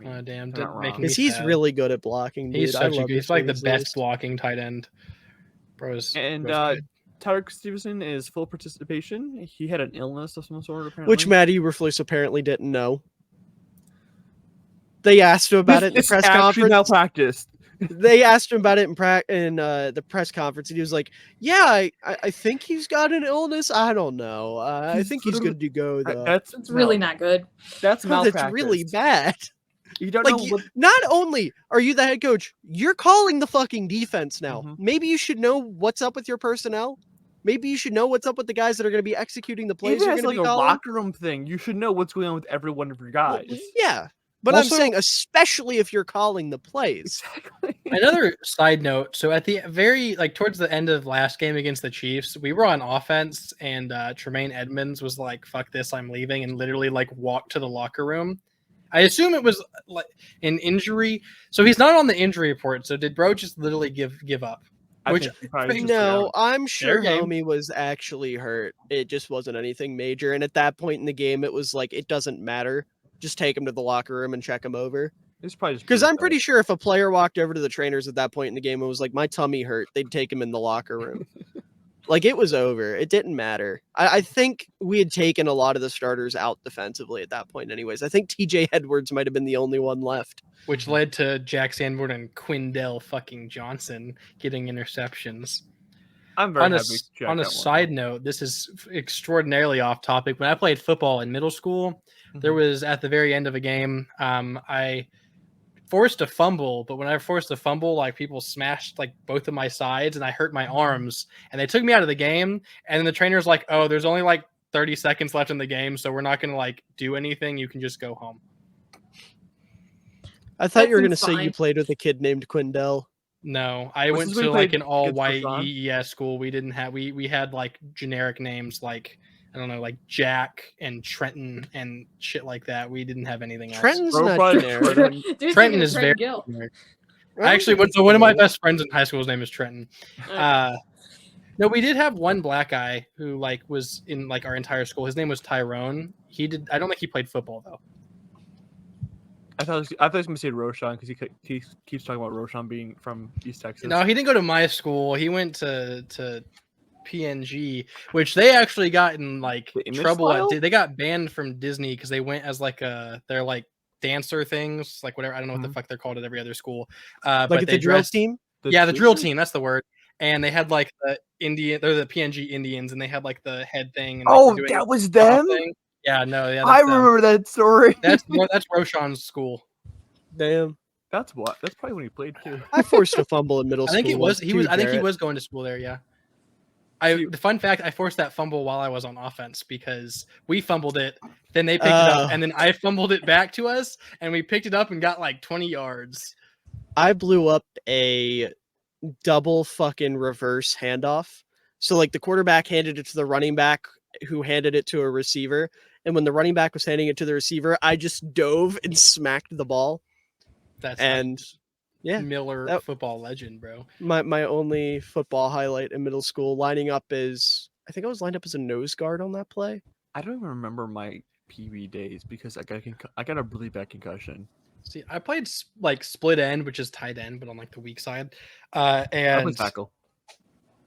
Damn, they're not making wrong. me Because he's sad. really good at blocking, dude. He's I such a love good. He's like the Mercedes best Lewis. blocking tight end. Bro's And Tyler Stevenson is full participation. He had an illness of some sort, apparently. Which Matty Eberflus apparently didn't know. They asked him about it in the It's press actually conference. malpractice. They asked him about it in the press conference, and he was like, "Yeah, I think he's got an illness. I don't know. I He's think he's literally- good to go though." That's It's really not good. That's Oh, malpractice. that's really bad. You don't Like, know what. not only are you the head coach, you're calling the fucking defense now. Mhm. Maybe you should know what's up with your personnel. Maybe you should know what's up with the guys that are going to be executing the plays Even you're as going to like be a calling. locker room thing, you should know what's going on with every one of your Well, guys. yeah, but Also- I'm saying especially if you're calling the plays. Exactly. Another side note. So at the towards the end of last game against the Chiefs, we were on offense, and Tremaine Edmonds was like, "Fuck this, I'm leaving," and literally like walked to the locker room. I assume it was like an injury, so he's not on the injury report. So did bro just literally give up? I Which- think he probably just No, forgot. I'm sure game. homie was actually hurt. It just wasn't anything major. And at that point in the game, it was like, it doesn't matter. Just take him to the locker room and check him over. It's probably just Because bruised I'm up. pretty sure if a player walked over to the trainers at that point in the game and was like, my tummy hurt, they'd take him in the locker room. Like, it was over. It didn't matter. I think we had taken a lot of the starters out defensively at that point anyways. I think TJ Edwards might have been the only one left. Which led to Jack Sanborn and Quindell fucking Johnson getting interceptions. I'm very On a, happy. s- Jack on a got one. side note, this is extraordinarily off topic. When I played football in middle school, there Mhm. was at the very end of a game, I forced a fumble, but when I forced a fumble, like people smashed like both of my sides and I hurt my arms, and they took me out of the game. And then the trainer's like, "Oh, there's only like 30 seconds left in the game, so we're not gonna like do anything. You can just go home." I thought you were That going to seems say you fine. played with a kid named Quindell. No, I Was went this when to you like played an all against white Rashawn? EES school. We didn't have we had like generic names like I don't know, like Jack and Trenton and shit like that. We didn't have anything else. Trenton's Bro, not probably generic. Trenton. Dude's Trenton thinking of is Trenton very Gill. generic. I don't I actually think went it's to one of my generic. best friends in high school's name is Trenton. No, we did have one black guy who like was in like our entire school. His name was Tyrone. I don't think he played football though. I thought he was going to say Roshan because he keeps talking about Roshan being from East Texas. No, he didn't go to my school. He went to PNG, which they actually got in like The image trouble. file? They got banned from Disney because they went as like they're like dancer things, like whatever. I don't know what the Mhm. fuck they're called at every other school. Like But at they the drill dressed, team? The yeah, the drill team? team. That's the word. And they had like the they're the PNG Indians, and they had like the head thing. And, like, Oh, were doing that was the hop them. thing. Yeah, no, yeah, I that's them. remember that story. That's Roshan's school. Damn. That's probably when he played too. I forced a fumble in middle I school. think it was. once He too, was. I think he Jarrett. was going to school there. Yeah. See- The fun fact: I forced that fumble while I was on offense because we fumbled it, then they picked it up, and then I fumbled it back to us, and we picked it up and got like 20 yards. I blew up a double fucking reverse handoff. So like the quarterback handed it to the running back who handed it to a receiver. And when the running back was handing it to the receiver, I just dove and smacked the ball. That's And yeah, Miller that- football legend, bro. my only football highlight in middle school, lining up as I think I was lined up as a nose guard on that play. I don't even remember my PB days because I got a really bad concussion. See, I played like split end, which is tight end, but on like the weak side. I And was tackle.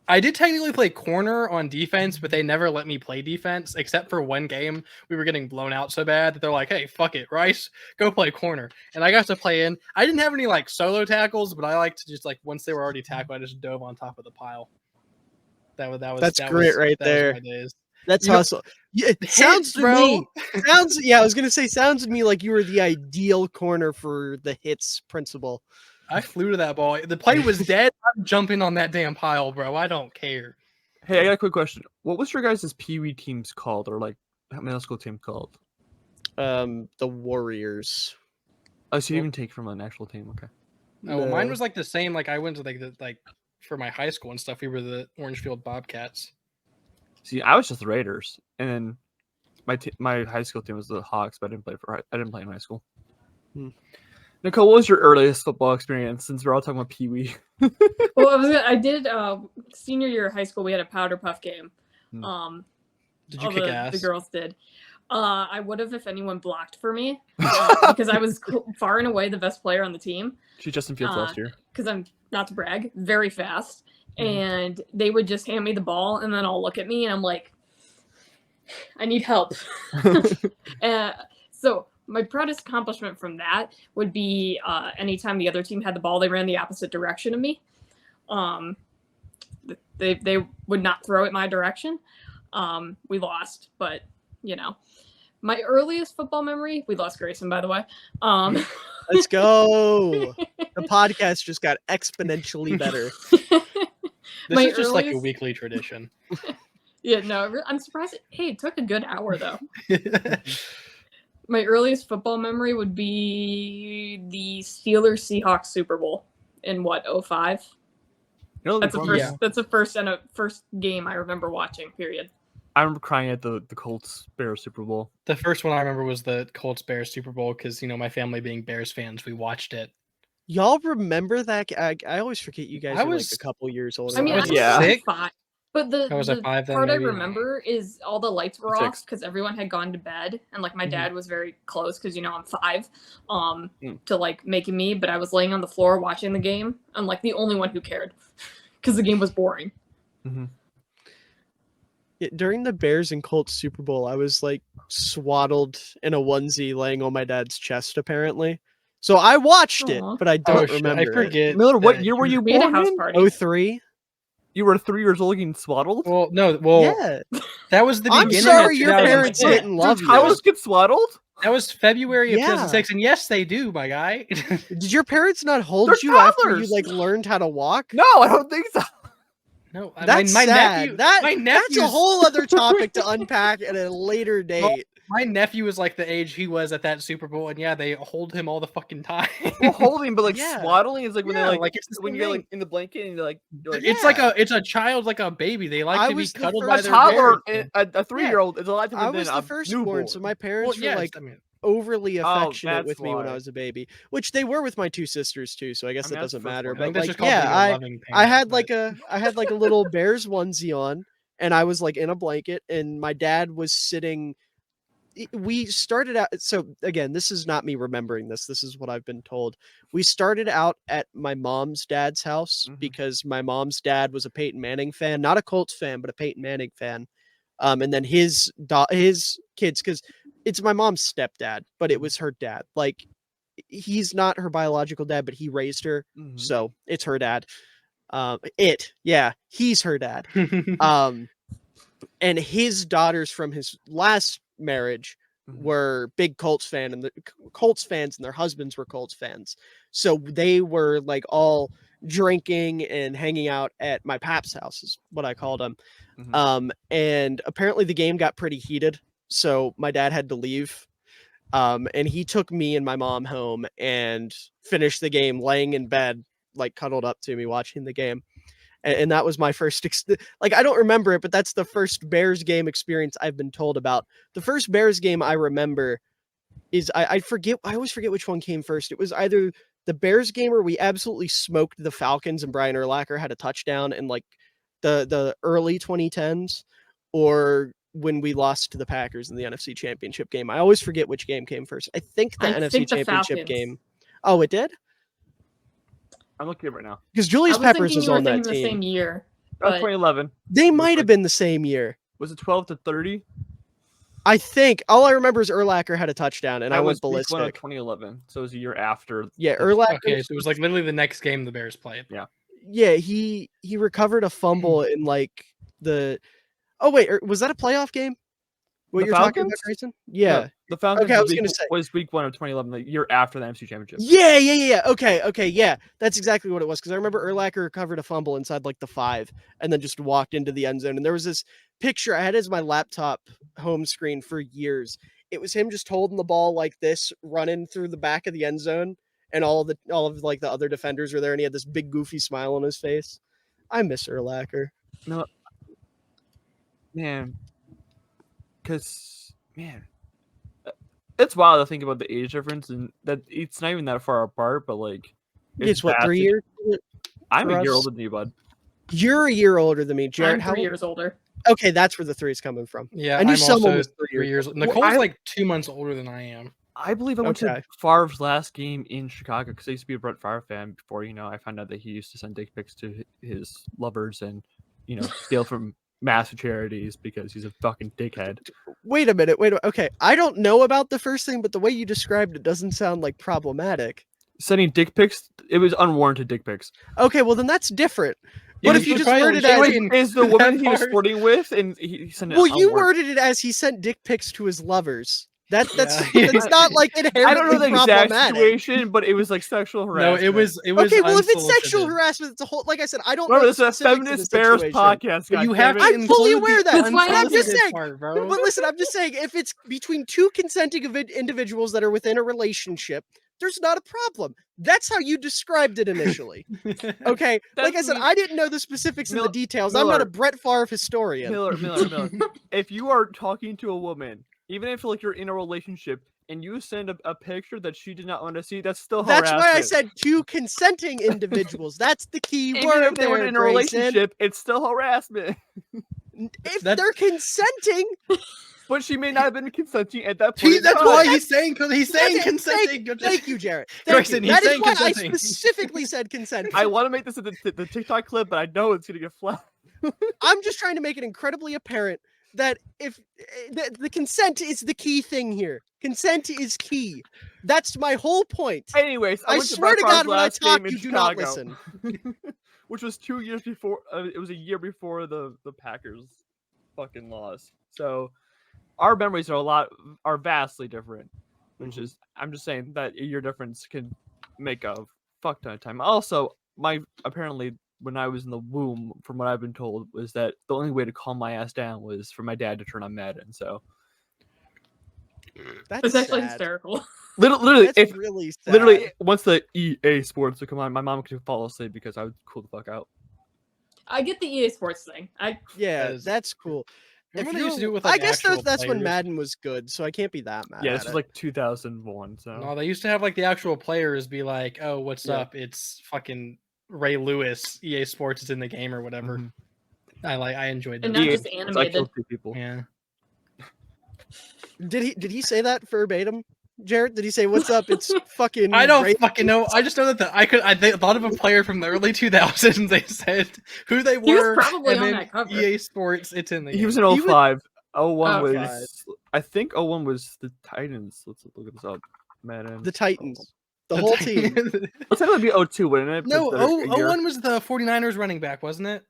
I did technically play corner on defense, but they never let me play defense except for one game. We were getting blown out so bad that they're like, "Hey, fuck it, Rice, go play corner." And I got to play in. I didn't have any like solo tackles, but I like to just like once they were already tackled, I just dove on top of the pile. That's great right there. my days. That's You know, hustle. Yeah, it hits, sounds to bro. me. Yeah, I was gonna say sounds to me like you were the ideal corner for the hits principle. I flew to that ball. The play was dead. I'm jumping on that damn pile, bro. I don't care. Hey, I got a quick question. What was your guys' PB teams called, or like middle school team called? The Warriors. Oh, so you didn't even take from an actual team. Okay. Oh, well, mine No. was like the same. Like I went to like for my high school and stuff. We were the Orangefield Bobcats. See, I was just the Raiders, and then my high school team was the Hawks, but I didn't play in high school. Hmm. Nicole, what was your earliest football experience? Since we're all talking about Pee Wee. Well, I did senior year of high school. We had a powder puff game. Did you all kick the ass? girls did. I would have if anyone blocked for me because I was far and away the best player on the team. She's Justin Fields last year. Because I'm, not to brag, very fast. And they would just hand me the ball, and then I'll look at me, and I'm like, I need help. So my proudest accomplishment from that would be anytime the other team had the ball, they ran the opposite direction of me. They would not throw it my direction. We lost, but you know, my earliest football memory, we lost Grayson, by the way. Let's go. The podcast just got exponentially better. This My is just like a earliest- weekly tradition. Yeah, no, I'm surprised. Hey, it took a good hour though. My earliest football memory would be the Steelers Seahawks Super Bowl in what, 05? You know, That's the the first. Yeah. That's the first game I remember watching. Period. I remember crying at the Colts Bears Super Bowl. The first one I remember was the Colts Bears Super Bowl because my family being Bears fans, we watched it. Y'all remember that? I always forget you guys I are like was- a couple years older. I mean, I was was Yeah. like sick. 5, but the I was at 5 then, part I maybe. remember is all the lights were 6. off because everyone had gone to bed, and like my Mhm. dad was very close because I'm 5, Mm. to like making me, but I was laying on the floor watching the game. I'm like the only one who cared because the game was boring. Mm-hmm. Yeah, during the Bears and Colts Super Bowl, I was like swaddled in a onesie laying on my dad's chest, apparently. So I watched it, Aw. but I Oh, don't shit, remember. I forget. Miller, what that year were you We had a born house in? party. 03? You were 3 years old getting swaddled? Well, no, well, Yeah. that was the I'm beginning. sorry of your parents 2006. didn't love Do you. towels get swaddled? That was February of Yeah. 2006, and yes, they do, my guy. Did your parents not hold They're you after you toddlers. like learned how to walk? No, I don't think so. No, That's my sad. nephew. That's nephew's- a whole other topic to unpack at a later date. My nephew was like the age he was at that Super Bowl, and yeah, they hold him all the fucking time. Well, holding, but like Yeah. swaddling is like when Yeah, they're like, like, it's the when same you're thing. like in the blanket and you're like It's like it's a child, like a baby. They like I to be was the cuddled first by a their toddler, parents. a 3-year-old is a lot I different was than the a firstborn, newborn. so my parents Well, yes, were like I mean, overly affectionate that's with me when I why. was a baby, which they were with my 2 sisters too. So I guess I mean, that that's the doesn't first matter. one. I But think that's like, just called yeah, being a loving I parent, had but- like a little Bears onesie on, and I was like in a blanket, and my dad was sitting. We started out. So again, this is not me remembering this. This is what I've been told. We started out at my mom's dad's house Mhm. because my mom's dad was a Peyton Manning fan, not a Colts fan, but a Peyton Manning fan. And then his kids, because it's my mom's stepdad, but it was her dad. Like, he's not her biological dad, but he raised her, Mhm. so it's her dad. He's her dad. And his daughters from his last marriage Mhm. were big Colts fans, and their husbands were Colts fans. So they were like all drinking and hanging out at my pap's house, is what I called them. Mhm. And apparently the game got pretty heated, so my dad had to leave. And he took me and my mom home and finished the game laying in bed, like cuddled up to me watching the game. And that was my first, like, I don't remember it, but that's the first Bears game experience I've been told about. The first Bears game I remember is, I always forget which one came first. It was either the Bears game where we absolutely smoked the Falcons and Brian Urlacher had a touchdown in like the early 2010s, or when we lost to the Packers in the NFC Championship game. I always forget which game came first. I think the I NFC think the Championship Falcons. game. Oh, it did? I'm looking at it right now. Because I Julius was Peppers thinking was you were on that thinking the team. same year. That was But 2011. They Looks might have like- been the same year. Was it 12-30? I think all I remember is Urlacher had a touchdown, and That I was went week 1 of ballistic. 2011, so it was a year after. Yeah, the- Urlacher. Okay, so it was like literally the next game the Bears played. Yeah, he recovered a fumble in like the. Oh wait, was that a playoff game? What The you're talking about, Falcons? Grayson? No, Yeah. the Falcons Okay, I was week, gonna say- was week 1 of 2011, the year after the NFC Championship. Yeah. Okay, yeah, that's exactly what it was. Because I remember Urlacher recovered a fumble inside like the 5, and then just walked into the end zone. And there was this picture I had as my laptop home screen for years. it was him just holding the ball like this, running through the back of the end zone, and all of like the other defenders were there, and he had this big goofy smile on his face. I miss Urlacher. No, man, because it's wild to think about the age difference, and that it's not even that far apart. But like, It's what, vast. 3 years? I'm for a year us? older than you, bud. You're a year older than me, Jared. I'm How 3 years older. Okay, that's where the 3 is coming from. Yeah, I knew I'm someone also was 3 years. Nicole's like 2 months older than I am. I believe I went Okay. to Favre's last game in Chicago because I used to be a Brett Favre fan before, I found out that he used to send dick pics to his lovers and, steal from massive charities because he's a fucking dickhead. Wait a minute. Okay, I don't know about the first thing, but the way you described it doesn't sound like problematic. Sending dick pics, it was unwarranted dick pics. Okay, well then that's different. What Yeah, if you you just probably worded can't as... even- Is the that woman he was part. flirting with, and he sent it Well, you unwarranted. worded it as he sent dick pics to his lovers. That's Yeah. that's not like inherently I don't know the exact problematic. situation, but it was like sexual No, harassment. it was Okay, well, if it's unsolicited. sexual harassment, it's a whole. Like I said, I don't Remember, know this the is a specifics of the feminist bears situation. podcast, But guys. you have to I'm fully include aware the of that. That's why I'm just unsolicited saying. part, bro. But listen, I'm just saying, if it's between two consenting individuals that are within a relationship, there's not a problem. That's how you described it initially. Okay, like I said, I didn't know the specifics and the details. I'm not a Miller. Brett Favre historian. Miller. If you are talking to a woman, even if like you're in a relationship, and you send a picture that she did not want to see, that's still That's harassment. why I said two consenting individuals. That's the key even word if they were there, in a Grayson. relationship, it's still harassment. If That's- they're consenting, But she may not have been consenting at that point. That's in why time. he's saying consenting. thank you, Jarrett. Thank Grayson, you. he's That is saying why consenting. I specifically said consenting. I want to make this the TikTok clip, but I know it's gonna get flagged. I'm just trying to make it incredibly apparent that if the consent is the key thing here. Consent is key. That's my whole point. Anyways, I went swear Brett to God, Favre's when I last talk, game in you do not Chicago, listen. which was 2 years before. It was a year before the Packers fucking lost. So our memories are vastly different. Which is, I'm just saying that your difference can make a fuck ton of time. Also, apparently when I was in the womb, from what I've been told, was that the only way to calm my ass down was for my dad to turn on Madden. So That's It's actually sad. hysterical. literally, That's really sad. literally, once the EA Sports would come on, my mom could fall asleep because I would cool the fuck out. I get the EA Sports thing. Yeah, Because- that's cool. Remember If they used to you- do it with, I like, guess actual that's when players? Madden was good, so I can't be that mad. Yeah, at this was it. like 2001. So No, they used to have like the actual players be like, "Oh, what's Yeah. up? It's fucking Ray Lewis. EA Sports is in the game or whatever." Mhm. I enjoyed And that. not EA just Sports, I animated. killed 2 people. Yeah. Did he say that verbatim, Jared? Did he say, "What's up? It's fucking"? I don't Ray-" fucking know. I just know that I thought of a player from the early 2000s. They said who they He was were. probably and on then that cover. EA Sports. It's in the game. He was in He was- 05. 01 Oh, was okay. I think 01 was the Titans. Let's look this up. Madden. The Titans, the whole team. It's gonna be 02, wouldn't it? No, Because they're a year. 01 was the 49ers running back, wasn't it?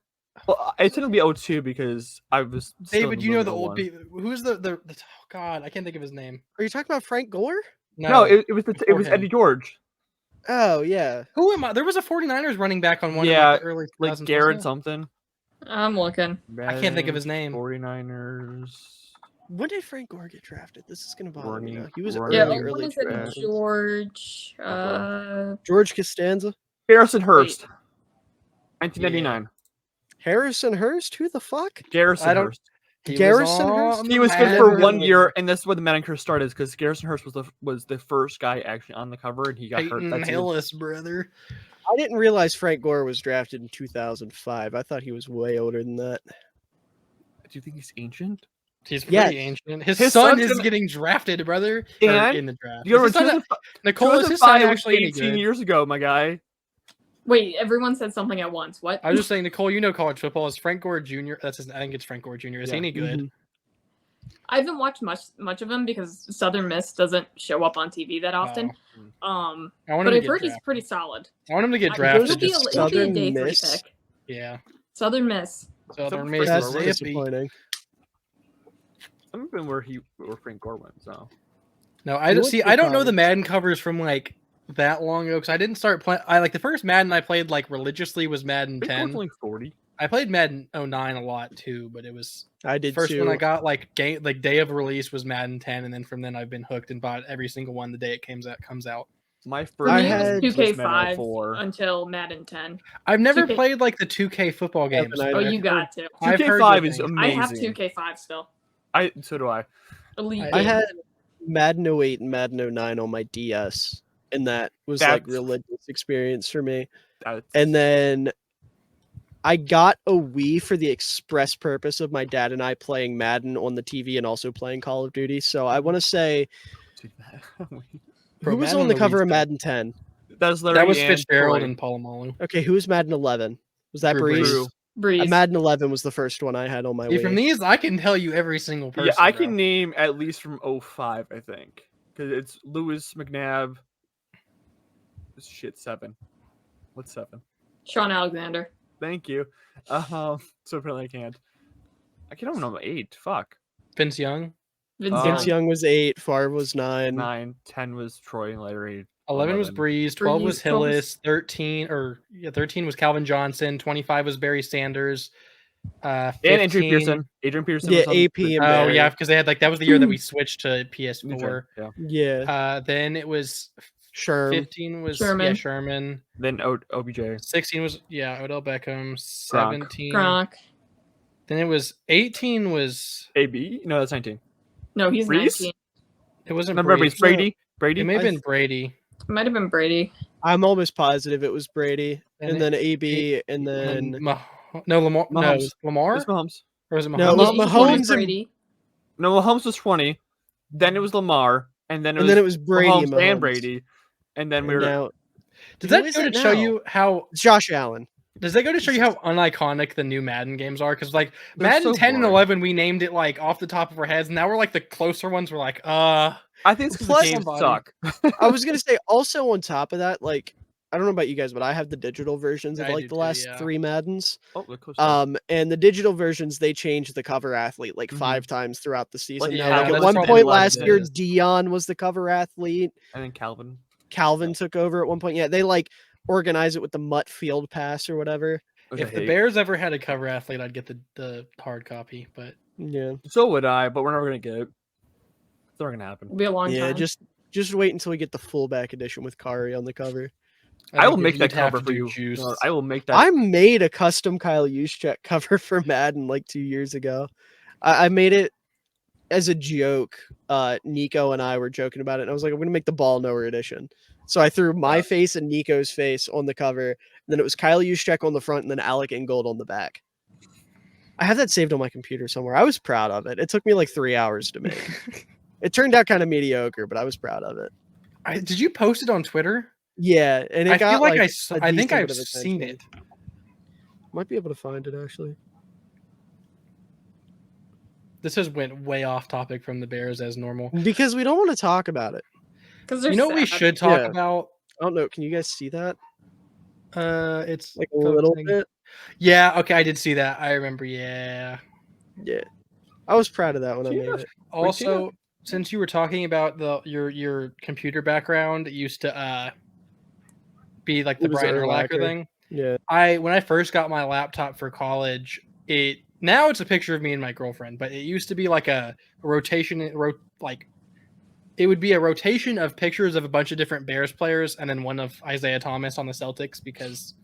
Well, it's gonna be 02 because I was. Still in David, the you know middle the of old 01. people. Who's the oh God, I can't think of his name. Are you talking about Frank Gore? No, it was it before was him. Eddie George. Oh yeah. Who am I? There was a 49ers running back on one Yeah, of like, the early 2000s. Like wasn't Garrett it? something. I'm looking. I can't think of his name. 49ers. When did Frank Gore get drafted? This is gonna bother me Running- now. He was running Yeah, early, back. what early is it? 2000s. George. George Costanza, Garrison Hurst. 1999. Harrison Hurst. Who the fuck? Garrison I don't- Hurst. He Garrison was Hurst? on He the was good Madden for 1 League. year, and that's where the Madden curse started. Because Garrison Hurst was the first guy actually on the cover, and he got hurt. Peyton That's his- Hillis, brother. I didn't realize Frank Gore was drafted in 2005. I thought he was way older than that. Do you think he's ancient? He's Yes. pretty ancient. His, His son son's is gonna- getting drafted, brother. Or And in the draft. You Is his son- 2005 Nicole, is his son 2005 was actually any 18 good? years ago, my guy. Wait, everyone said something at once. What? I was just saying, Nicole, you know college football. Is Frank Gore Jr.? That's his. I think it's Frank Gore Jr. Is he Yeah. any good? Mhm. I haven't watched much of him because Southern Miss doesn't show up on TV that often. I want But him to I've get heard he's drafted. pretty solid. I want him to get He'll drafted. be, Just, he'll be a Southern day 3 Miss? pick. yeah. Southern Miss. So they're Some amazing. That's Zippy. disappointing. I'm even where Frank Gore went. So No, I He don't went see. to I don't know college. the Madden covers from like that long ago because I didn't start playing. I like the first Madden I played like religiously was Madden Frank Gore's 10. only 40. I played Madden 09 a lot too, but it was I did first too. one I got like day of release was Madden 10, and then from then I've been hooked and bought every single one the day it comes out. My For first me, it was had- 2K5 4. until Madden 10. I've never 2K played like the 2K football Haven't games. I? but Oh, I've you heard- got to. I've heard 2K5 good is things. amazing. I have 2K5 still. So do I. Elite I I Games. had Madden 08 and Madden 09 on my DS, and that was like That's- religious experience for me. That's- And then I got a Wii for the express purpose of my dad and I playing Madden on the TV and also playing Call of Duty. So I want to say, Bro, who was Madden on on the the cover Wii's of dope. Madden 10? That's Larry That was and Fitzgerald Troy. and Palomalu. Okay, who was Madden 11? Was that Drew Breeze? Drew. Breeze. Madden 11 was the first one I had on my See, Wii. from these, I can tell you every single person. Yeah, I bro. can name at least from 05, I think. Because it's Lewis McNabb. Shit, 7. What's 7? Sean Alexander. Thank you. So apparently I can't. I can't remember 8. Fuck. Vince Young. Vince Oh. Vince Young. Young was 8, Favre was 9. 9. 10 was Troy and Larry. 11 was Breeze. 12 was Breeze, 12 was- Hillis. 13 was Calvin Johnson. 25 was Barry Sanders. 15, And Adrian Pearson. Adrian Pearson Yeah, was on AP the- and Oh Barry. yeah, because they had like that was the year that we switched to PS4. Yeah. Yeah, Then it was Sherm. 15 was Sherman. Sherman. Then OBJ. 16 was Odell Beckham. 17. Gronk. Then it was 18 was AB? No, that's 19. No, he's Breeze? 19. it wasn't Remember Breeze. Brady? Brady? It may have been Brady. It might have been Brady. I'm almost positive it was Brady, And and then AB, and then Lamar. No, it was Mahomes. Lamar. It was Mahomes. Or was it Mahomes? No, Yeah, Mahomes he was and- Brady. No, Mahomes was 20. Then it was Lamar. And then it and was, Brady Mahomes and Mahomes. and Brady. And then we And were. now Does Who that is go it to show now? you how? it's Josh Allen. Does that go to show you how uniconic the new Madden games are? Because like They're Madden so 10 and boring. 11, we named it like off the top of our heads. Now we're like the closer ones. We're like, I think it's because Plus the games somebody. suck. I was gonna say also on top of that, like I don't know about you guys, but I have the digital versions of I like do the too, last yeah. 3 Maddens. Oh, look close. And the digital versions they changed the cover athlete like Mhm. 5 times throughout the season. Like, Now, yeah, like at that's one probably point what last it year, is. Dion was the cover athlete. And then Calvin. Calvin took over at one point. Yeah, they like organize it with the Mutt Field Pass or whatever. Which I if the hate. Bears ever had a cover athlete, I'd get the hard copy. But Yeah, So would I, but we're never gonna get it. It's never gonna happen. It'll be a long yeah. time. Just wait until we get the fullback edition with Kari on the cover. I will think make that you'd have cover to for do you. Juice. No, I will make that. I made a custom Kyle Juszczyk cover for Madden like 2 years ago. I made it as a joke. Nico and I were joking about it, and I was like, I'm gonna make the ball knower edition. So I threw my face and Nico's face on the cover, and then it was Kyle Juszczyk on the front, and then Alec Ingold on the back. I have that saved on my computer somewhere. I was proud of it. It took me like 3 hours to make. It turned out kind of mediocre, but I was proud of it. did you post it on Twitter? Yeah, and it I got feel like a I think decent I've bit of seen attention. it. Might be able to find it actually. This has went way off topic from the Bears as normal. Because we don't want to talk about it. Because You know what we should talk Yeah. about? I don't know. Can you guys see that? It's Like a little focusing. bit? Yeah, okay, I did see that. I remember. Yeah. Yeah. I was proud of that when I made it. Also, since you were talking about your computer background, it used to be like the It was Brian Urlacher. Urlacher thing. Yeah. When I first got my laptop for college, now it's a picture of me and my girlfriend, but it used to be like a rotation, it would be a rotation of pictures of a bunch of different Bears players, and then one of Isaiah Thomas on the Celtics because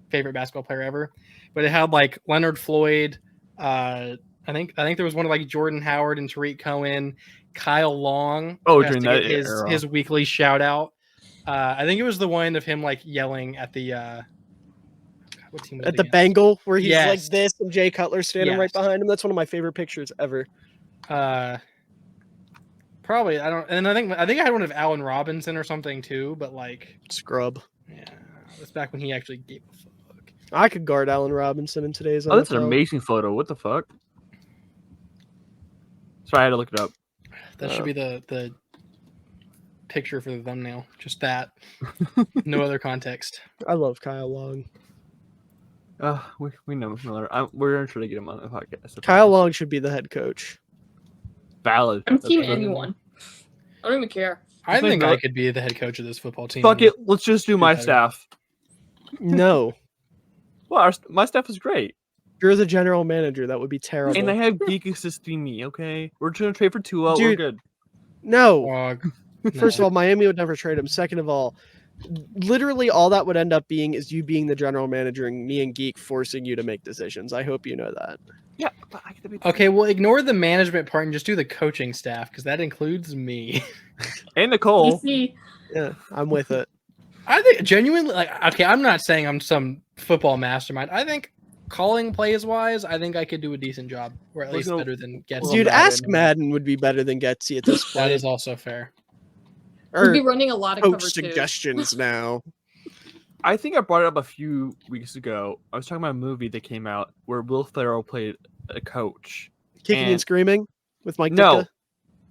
favorite basketball player ever. But it had like Leonard Floyd. I think there was one of like Jordan Howard and Tariq Cohen, Kyle Long. Oh, who has during to that get era. his weekly shout out. I think it was the one of him like yelling at the what team was At it the against? Bengal where he's Yes. like this and Jay Cutler standing right Yes. behind him. That's one of my favorite pictures ever. Probably I don't, and I think I had one of Allen Robinson or something too, but like Scrub. yeah, that's back when he actually gave a fuck. I could guard Allen Robinson in today's Oh, that's an NFL. amazing photo. What the fuck? Sorry, I had to look it up. That should Oh. be the picture for the thumbnail. Just that, no other context. I love Kyle Long. We know Miller. We're gonna try to get him on the podcast. Kyle Long should be the head coach. Valid. I'm That's team valid. anyone. I don't even care. I think think I that- could be the head coach of this football team. Fuck it. Let's just do my Okay. staff. No. Well, my staff is great. You're the general manager. That would be terrible. And I have Geek assisting me. Okay, we're just gonna trade for Tua. We're Dude. good. No. Dog. First of No. all, Miami would never trade him. Second of all, literally all that would end up being is you being the general manager and me and Geek forcing you to make decisions. I hope you know that. Yeah, but I get to be Okay, well, ignore the management part and just do the coaching staff because that includes me. and Nicole. DC. Yeah, I'm with it. I think genuinely, like, okay, I'm not saying I'm some football mastermind. I think calling plays wise, I think I could do a decent job, or at We'll least go- better than Getsy. Well, Dude, Madden. ask Madden would be better than Getsy at this That point. is also fair. We'd be Or running a lot of cover coach two. suggestions now. I think I brought it up a few weeks ago. I was talking about a movie that came out where Will Ferrell played a coach. Kicking and And- screaming with Mike No, Ditka.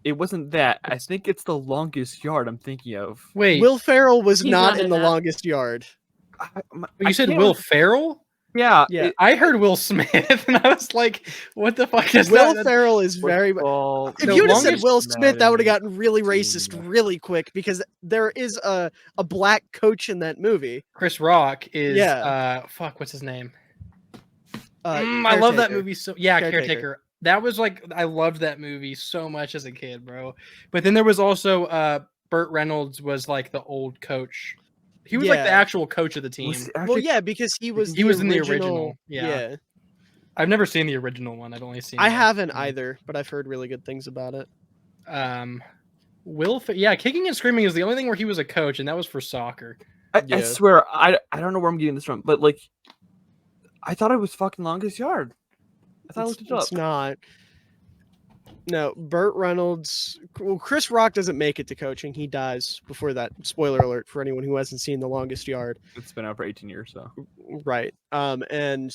it wasn't that. I think it's The Longest Yard I'm thinking of. Wait, Will Ferrell was He's not not in in the that. longest yard. you said can't Will remember- Ferrell? Yeah. Yeah. I heard Will Smith, and I was like, "What the fuck is Will that?" Ferrell is very. Football, If The you would have said longest Will Smith, that would have Madden gotten really racist team. really quick because there is a black coach in that movie. Chris Rock is. Yeah. Fuck, what's his name? I I love that movie so. Yeah, Caretaker. Caretaker. That was like I loved that movie so much as a kid, bro. But then there was also Burt Reynolds was like the old coach. He was like the Yeah. actual coach of the team. Was Well, actually- yeah, because he was. He was in the original, yeah. Yeah, I've never seen the original one. I've only seen. I the- haven't either, but I've heard really good things about it. Yeah, kicking and screaming is the only thing where he was a coach, and that was for soccer. I Yeah. swear, I don't know where I'm getting this from, but like, I thought it was fucking Longest Yard. I thought I looked it up. It's not. No, Burt Reynolds. Well, Chris Rock doesn't make it to coaching. He dies before that. Spoiler alert for anyone who hasn't seen The Longest Yard. It's been out for 18 years, so. Right. And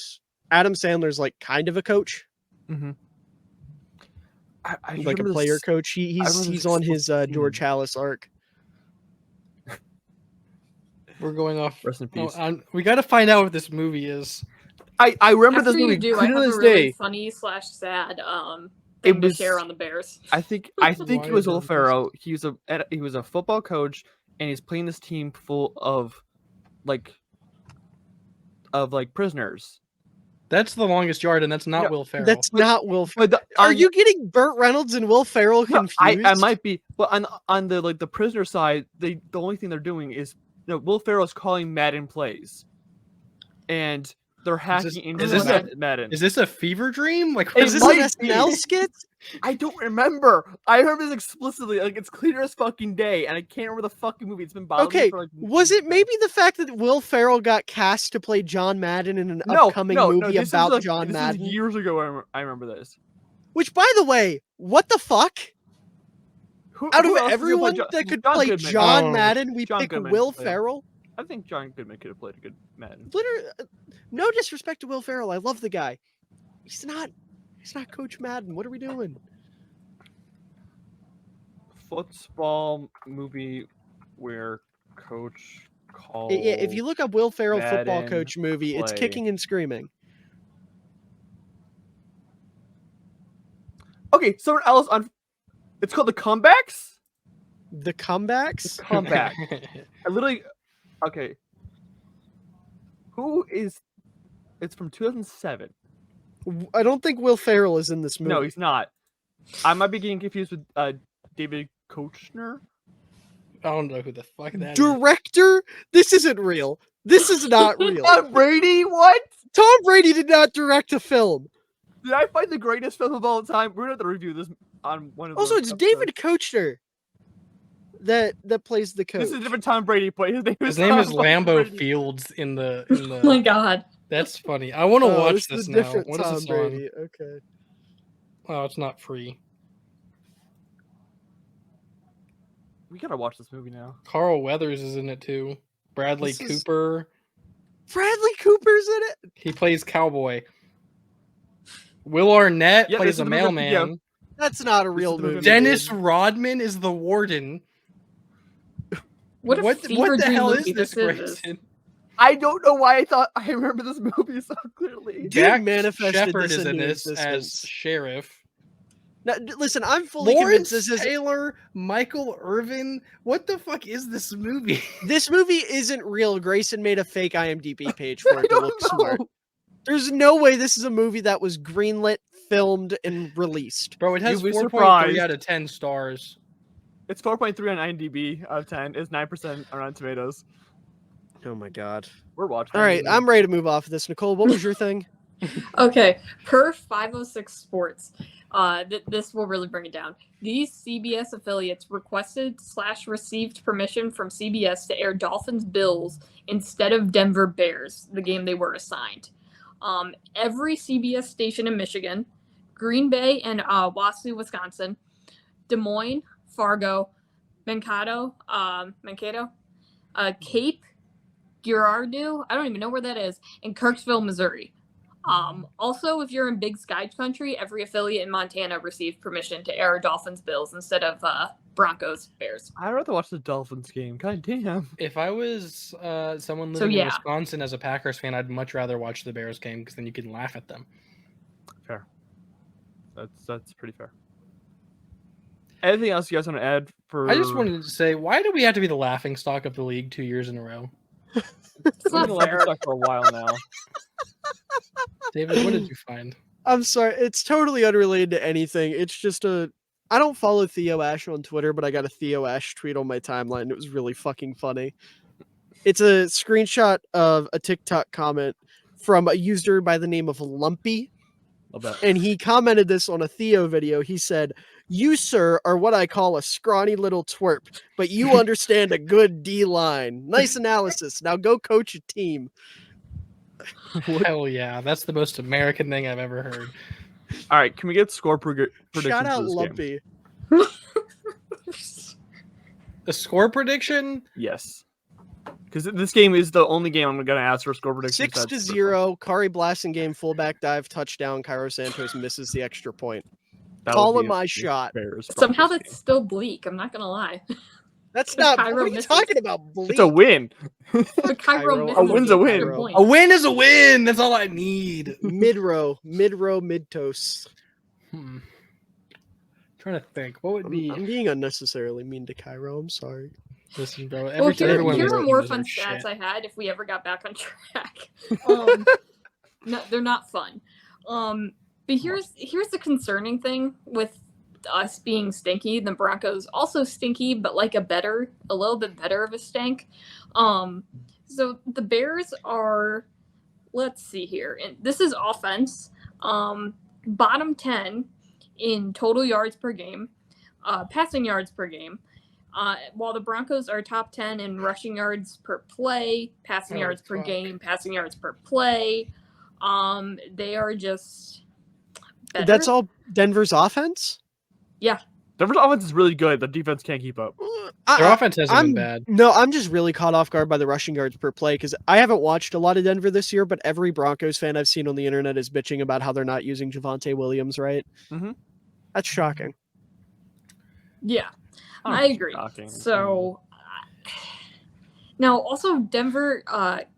Adam Sandler's like kind of a coach, Mm-hmm. I like a remember player this- coach. He's remember he's this on his George scene. Halas arc. We're going off. Rest in peace. We got to find out what this movie is. I remember After this movie. you do, I clear have to a this really day. funny / sad It thing to was- share on the Bears. I think Why it was is Will that Ferrell. He was a football coach, and he's playing this team full of like prisoners. That's The Longest Yard, and that's not Yeah, Will Ferrell. That's not Will. But Are you getting Burt Reynolds and Will Ferrell No, confused? I might be, but on the the prisoner side, the only thing they're doing is Will Ferrell's calling Madden plays, and they're hacking into is this Madden. Is this a fever dream? Like, It Is this might an be. SNL skit? I don't remember. I remember this explicitly. Like it's clear as fucking day, and I can't remember the fucking movie. It's been bothering me Okay, for like. was it maybe the fact that Will Ferrell got cast to play John Madden in an upcoming no, movie this is about like- John this Madden? is years ago. I remember this. Which, by the way, what the fuck? Who, Out who of else is gonna everyone play that could John play Goodman. John Oh, Madden, we John pick Goodman, Will yeah. Ferrell? I think John Goodman could have played a good Madden. Literally, no disrespect to Will Ferrell. I love the guy. He's not Coach Madden. What are we doing? Football movie where coach calls. Yeah, if you look up Will Ferrell football Madden coach movie, it's play. kicking and screaming. Okay, someone else on. It's called The Comebacks. The comebacks? Comeback. I literally. Okay. Who is? It's from 2007. I don't think Will Ferrell is in this movie. No, he's not. I might be getting confused with David Koechner. I don't know who the fuck that is. Director? This isn't real. This is not real. Tom Brady? What? Tom Brady did not direct a film. Did I find the greatest film of all time? We're gonna have to review this on one of. Also, those it's episodes. David Koechner that plays the coach. This is a different Tom Brady play. His name is Tom Lambeau Brady. Fields in the. Oh my god. That's funny. I want to Oh, watch this this is a now. different What is Tom this on? Brady. Okay. Oh, it's not free. We gotta watch this movie now. Carl Weathers is in it too. Bradley This is- Cooper. Bradley Cooper's in it. He plays cowboy. Will Arnett Yeah, plays this a is the movie- mailman. yeah. That's not a This real is the movie. Dennis dude. Rodman is the warden. What a fever the dream hell movie is this, is. Grayson? I don't know why I thought I remember this movie so clearly. Dude Jack manifested Shepard this is in into this as existence. sheriff. Now, listen, I'm fully Lawrence convinced this is Taylor, Michael Irvin. What the fuck is this movie? this movie isn't real. Grayson made a fake IMDb page for I it to don't look know. smart. There's no way this is a movie that was greenlit, filmed, and released. Bro, it has You'd be 4.3 surprised. out of 10 stars. It's 4.3 on IMDb out of 10. It's 9% on Rotten Tomatoes. Oh my god. We're watching. All right, I'm ready to move off of this. Nicole, what was your thing? Okay, per 506 Sports, this will really bring it down. These CBS affiliates requested/received permission from CBS to air Dolphins Bills instead of Denver Bears, the game they were assigned. Every CBS station in Michigan, Green Bay and Wausau, Wisconsin, Des Moines, Fargo, Mankato, Cape Girardeau, I don't even know where that is, and Kirksville, Missouri. Also, if you're in Big Sky Country, every affiliate in Montana received permission to air Dolphins Bills instead of Broncos Bears. I'd rather watch the Dolphins game. God damn. If I was someone So, living in yeah. Wisconsin as a Packers fan, I'd much rather watch the Bears game because then you can laugh at them. Fair. That's pretty fair. Anything else you guys want to add for? I just wanted to say, why do we have to be the laughing stock of the league 2 years in a row? It's We've not been fair. stuck for a while now. David, what did you find? I'm sorry, it's totally unrelated to anything. It's just I don't follow Theo Ash on Twitter, but I got a Theo Ash tweet on my timeline. It was really fucking funny. It's a screenshot of a TikTok comment from a user by the name of Lumpy. Love that. And he commented this on a Theo video. He said, "You, sir, are what I call a scrawny little twerp, but you understand a good D-line. Nice analysis. Now go coach a team." Hell yeah, that's the most American thing I've ever heard. All right, can we get score predictions Shout out for this game? Lumpy. The score prediction? Yes. Because this game is the only game I'm going to ask for score predictions. 6-0. Kari Blasingame fullback dive touchdown. Cairo Santos misses the extra point. That would Calling be my a shot. Bears Somehow Broncos that's game. still bleak. I'm not gonna lie. That's not. Cairo What are you misses. talking about? Bleak? It's a win. But Cairo- Cairo misses A win's the a win. extra point. A win is a win. That's all I need. Mid-row, mid-toast. Trying to think. What would be? I'm being unnecessarily mean to Cairo. I'm sorry. Listen, bro. Well, Every time here everyone are listening more knows fun our stats shit. I had if we ever got back on track. No, they're not fun. But here's the concerning thing with us being stinky. The Broncos also stinky, but like a little bit better of a stink. So the Bears are, let's see here, and this is offense. Bottom 10 in total yards per game, passing yards per game. While the Broncos are top 10 in rushing yards per play, passing yards per game, passing yards per play. They are just better. That's all Denver's offense? Denver's offense is really good. The defense can't keep up. Their offense hasn't been bad. No, I'm just really caught off guard by the rushing yards per play because I haven't watched a lot of Denver this year, but every Broncos fan I've seen on the internet is bitching about how they're not using Javonte Williams, right? Mm-hmm. That's shocking. Yeah, Oh, I agree. shocking. So now also Denver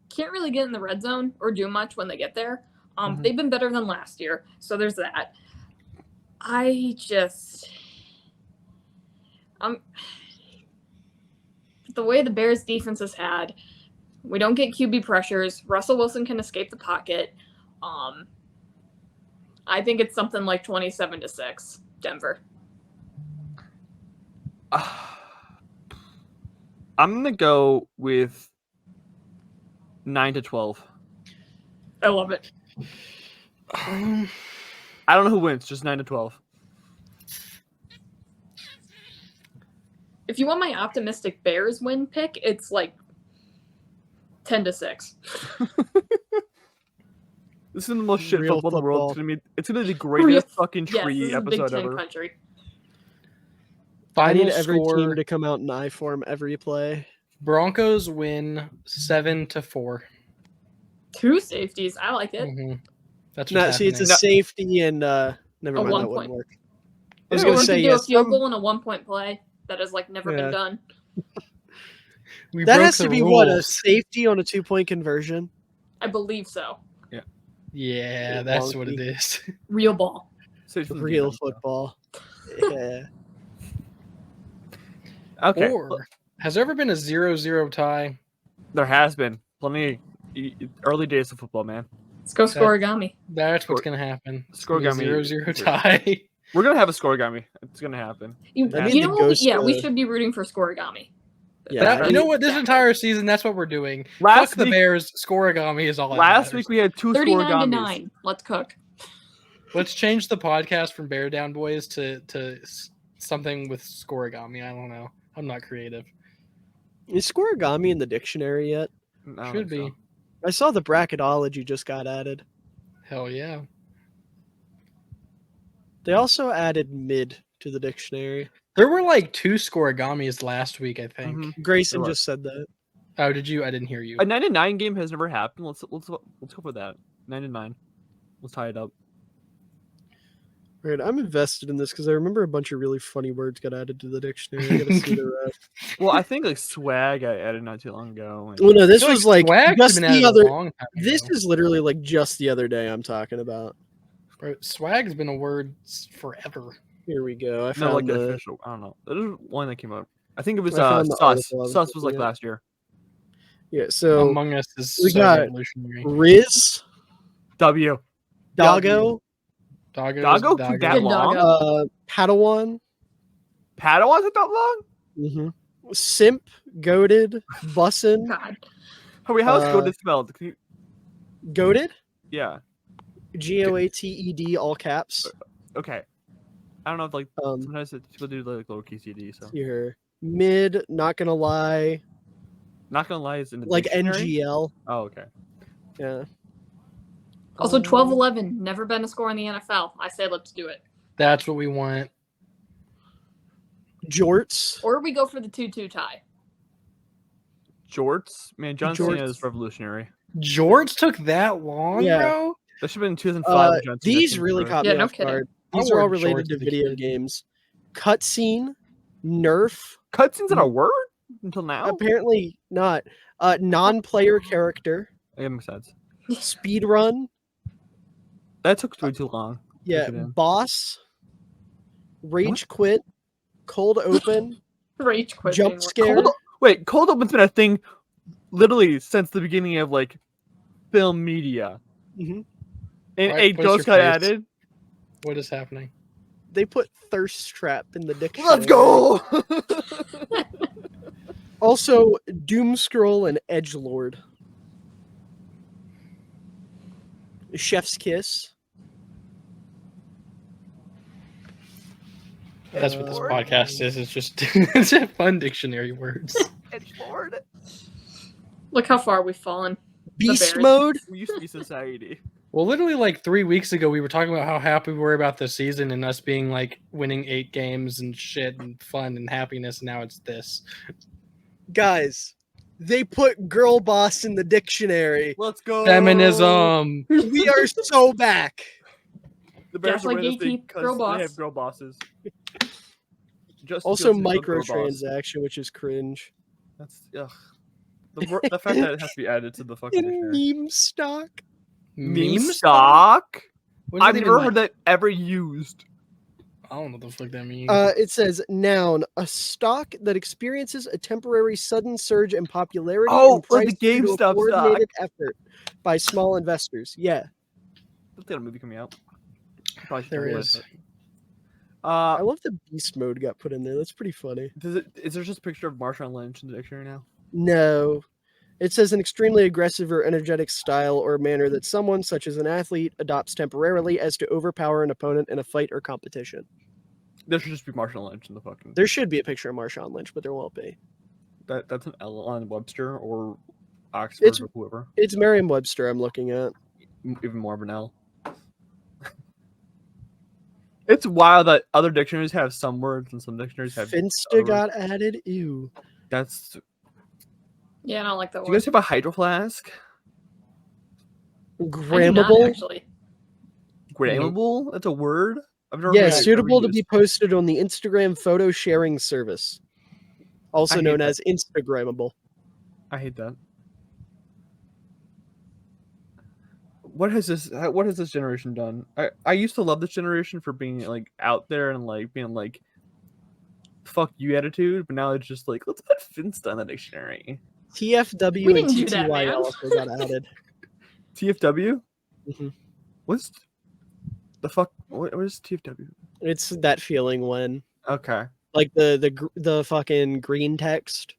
can't really get in the red zone or do much when they get there. Mhm. They've been better than last year, so there's that. The way the Bears defense has had, we don't get QB pressures. Russell Wilson can escape the pocket. I think it's something like 27-6, Denver. I'm gonna go with 9-12. I love it. I don't know who wins, just 9-12. If you want my optimistic Bears win pick, it's like 10-6. This is the most shit Real football in the world. football. It's gonna be the greatest fucking Yes, tree this is Big episode Ten ever. country. I Final need every score, team to come out in I form every play. Broncos win 7-4. 2 safeties. I like it. That's No, what's see, it's a happening. safety and never A mind, 1 that point. wouldn't work. I was Yeah, gonna Or we say could do yes. a field goal and a 1-point play. That has like never Yeah. been done. We That broke has the to be what, a rules. safety on a 2-point conversion. I believe so. Yeah, Bit that's what it wonky. is. Real ball. Safety from the Real defense, though. football. Yeah. Okay. Or has there ever been a 0-0 tie? There has been plenty early days of football, man. Let's go scoregami. That's what's gonna happen. Scoregami. 0-0 tie. We're gonna have a scoregami. It's gonna happen. You I need know the what? ghost, We should be rooting for scoregami. Yeah, You know what? This entire season, that's what we're doing. Last Fuck the week- Bears. Scoregami is all. that Last matters. week we had 2 39 to scoregamis. 9. Let's cook. Let's change the podcast from Bear Down Boys to something with scoregami. I don't know. I'm not creative. Is scoregami in the dictionary yet? I don't Should think be. so. I saw the bracketology just got added. Hell yeah. They also added mid to the dictionary. There were like 2 scoregamis last week, I think. Mhm. Grayson There just said that. Oh, did you? I didn't hear you. A 9-9 game has never happened. Let's go for that. 9-9. Let's tie it up. Right, I'm invested in this because I remember a bunch of really funny words got added to the dictionary. I gotta see the rest. Well, I think like swag I added not too long ago. and- Well, no, this I feel was like Swag's just been the added a other. long time This ago. is literally like just the other day I'm talking about. Bro, swag's been a word forever. Here we go. I No, found like the the. official. I don't know. There's one that came out. I think it was I found the sus. article I was Sus was like looking at. last year. Yeah, so Among Us is we so got revolutionary. Riz, W. Doggo, Doggo? Took that Good long? doggo. Padawan, Padawan took that long? Simp, Goated, Bussin, God. Oh, wait, how's Uh, Goated spelled? Can you... Goated, Yeah. Goated, all caps. Okay. I don't know if like Um, sometimes people do like lowercase cd. So here, mid, not gonna lie, not gonna lie, is in the like dictionary? NGL. Oh, okay. Yeah. Also, 12-11. Never been a score in the NFL. I say let's do it. That's what we want. Jorts. Or we go for the 2-2 tie. Jorts, man, John Cena Jorts. is revolutionary. George took that long, Yeah. bro? That should have been 2005. when John Cena These came really through. caught Yeah, me no off kidding. guard. I These are all wore related jorts to as a video kid. games. Cutscene, Nerf. Cutscenes not a word until now. Apparently not. Non-player character. That makes sense. Speedrun. That took way too long. Yeah. Take it in. Boss. Rage quit. Cold open. Rage quit. Jump being- scare. Cold open's been a thing literally since the beginning of like film media. Mhm. And Right, a place ghost your got face. added. What is happening? They put thirst trap in the dictionary. Let's go. Also, Doom Scroll and Edgelord. Chef's kiss. That's what this Lord. podcast is. It's just it's a fun dictionary words. Edgelord. Look how far we've fallen. Beast Bears. mode. We used to be society. Well, literally like 3 weeks ago, we were talking about how happy we were about the season and us being like winning 8 games and shit and fun and happiness. And now it's this. Guys, they put girl boss in the dictionary. Let's go. Feminism. We are so back. The Bears Gaslight are winning this gatekeep, because girl they boss. have girl bosses. Just Also, because they love girl boss. microtransaction, which is cringe. That's ugh. The fact that it has to be added to the fucking In dictionary. meme stock. Meme stock? What does I've that never even heard that ever used. I don't know what the fuck that means. It says noun, a stock that experiences a temporary sudden surge in popularity Oh, and like price the due to a GameStop coordinated effort by small investors. Yeah, Let's get a movie coming out. Probably should There talk about is. it. I love the beast mode got put in there. That's pretty funny. Is there just a picture of Marshawn Lynch in the dictionary now? No. It says an extremely aggressive or energetic style or manner that someone, such as an athlete, adopts temporarily as to overpower an opponent in a fight or competition. There should just be Marshawn Lynch in the fucking. There should be a picture of Marshawn Lynch, but there won't be. That's an L on Webster or Oxford It's- or whoever. It's Merriam-Webster I'm looking at. Even more of an L. It's wild that other dictionaries have some words and some dictionaries have. Finsta other got added. Ew. That's. Do Yeah, I don't like that you word. guys have a hydro flask? I do not, Grammable. actually. Grammable? That's a word. I've never. Yeah, heard that suitable ever to be used. posted on the Instagram photo sharing service, also I hate known that. as Instagrammable. I hate that. What has this generation done? I used to love this generation for being like out there and like being like fuck you attitude, but now it's just like let's put Finsta in the dictionary. TFW We and didn't do that, TTY man. also got added. TFW? Mhm. What's the fuck? What is TFW? It's that feeling when Okay. like the fucking green text.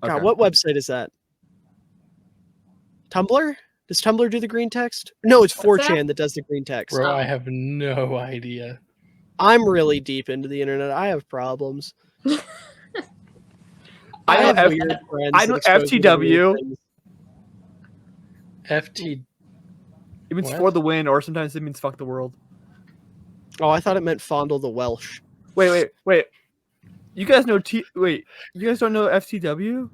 God, Okay. what website is that? Tumblr? Does Tumblr do the green text? No, it's What's that? 4chan that does the green text. Bro, Oh. I have no idea. I'm really deep into the internet. I have problems. I I know have F- weird friends. I know that expose me to weird FTW. things. FT. It means What? for the win, or sometimes it means fuck the world. Oh, I thought it meant fondle the Welsh. Wait. You guys know Wait, you guys don't know FTW?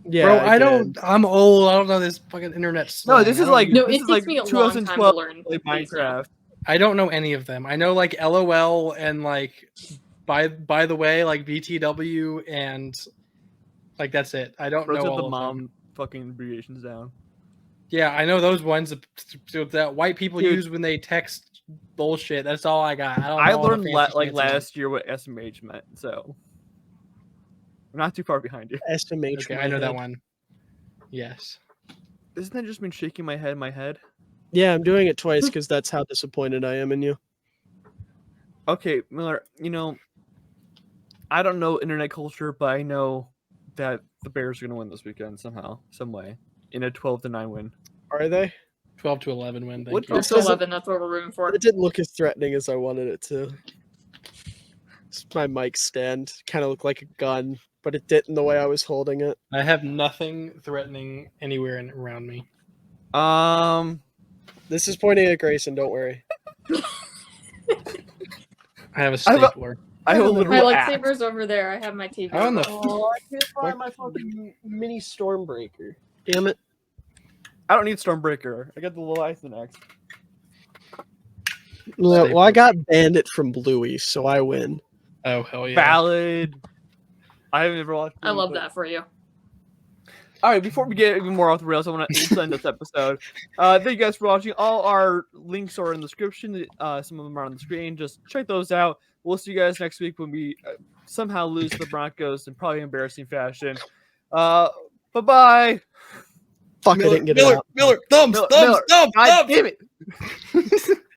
Yeah, Bro, I I did. don't. I'm old. I don't know this fucking internet slang. No, this is like No, this it is takes like me a long time to 2012 learn like these now. Minecraft. I don't know any of them. I know like LOL and like by the way, like BTW and like that's it. I don't Those know are all the of them. mom fucking abbreviations down. Yeah, I know those ones that white people Dude. use when they text bullshit. That's all I got. I don't know. I all the learned fancy like fancy ones. last year what SMH meant, so I'm not too far behind you. SMH. Okay, my I know that head. one. Yes. Doesn't that just mean shaking my head in my head? Yeah, I'm doing it twice because that's how disappointed I am in you. Okay, Miller, I don't know internet culture, but I know that the Bears are going to win this weekend somehow, some way, in a 12-9 win. Are they? 12-11 win. What Thank you. the- Up to 11, that's what we're rooting for. It didn't look as threatening as I wanted it to. My mic stand kind of looked like a gun, but it didn't the way I was holding it. I have nothing threatening anywhere around me. This is pointing at Grayson, don't worry. I have a I have a- stapler. I have a My My literal axe. lightsaber's over there. I have my TV. How in the Oh, I can't find my fucking mini Stormbreaker. Damn it. I don't need Stormbreaker. I got the little Iceman axe. Well, I got Bandit from Bluey, so I win. Oh hell yeah! Valid. I haven't ever watched. I love but- that for you. All right, before we get even more off the rails, I want to end this episode. Thank you guys for watching. All our links are in the description. Some of them are on the screen. Just check those out. We'll see you guys next week when we somehow lose to the Broncos in probably embarrassing fashion. Bye-bye. Fuck, I didn't get it out. Miller, thumbs, Miller, thumbs, Miller. thumbs, God thumbs. damn it.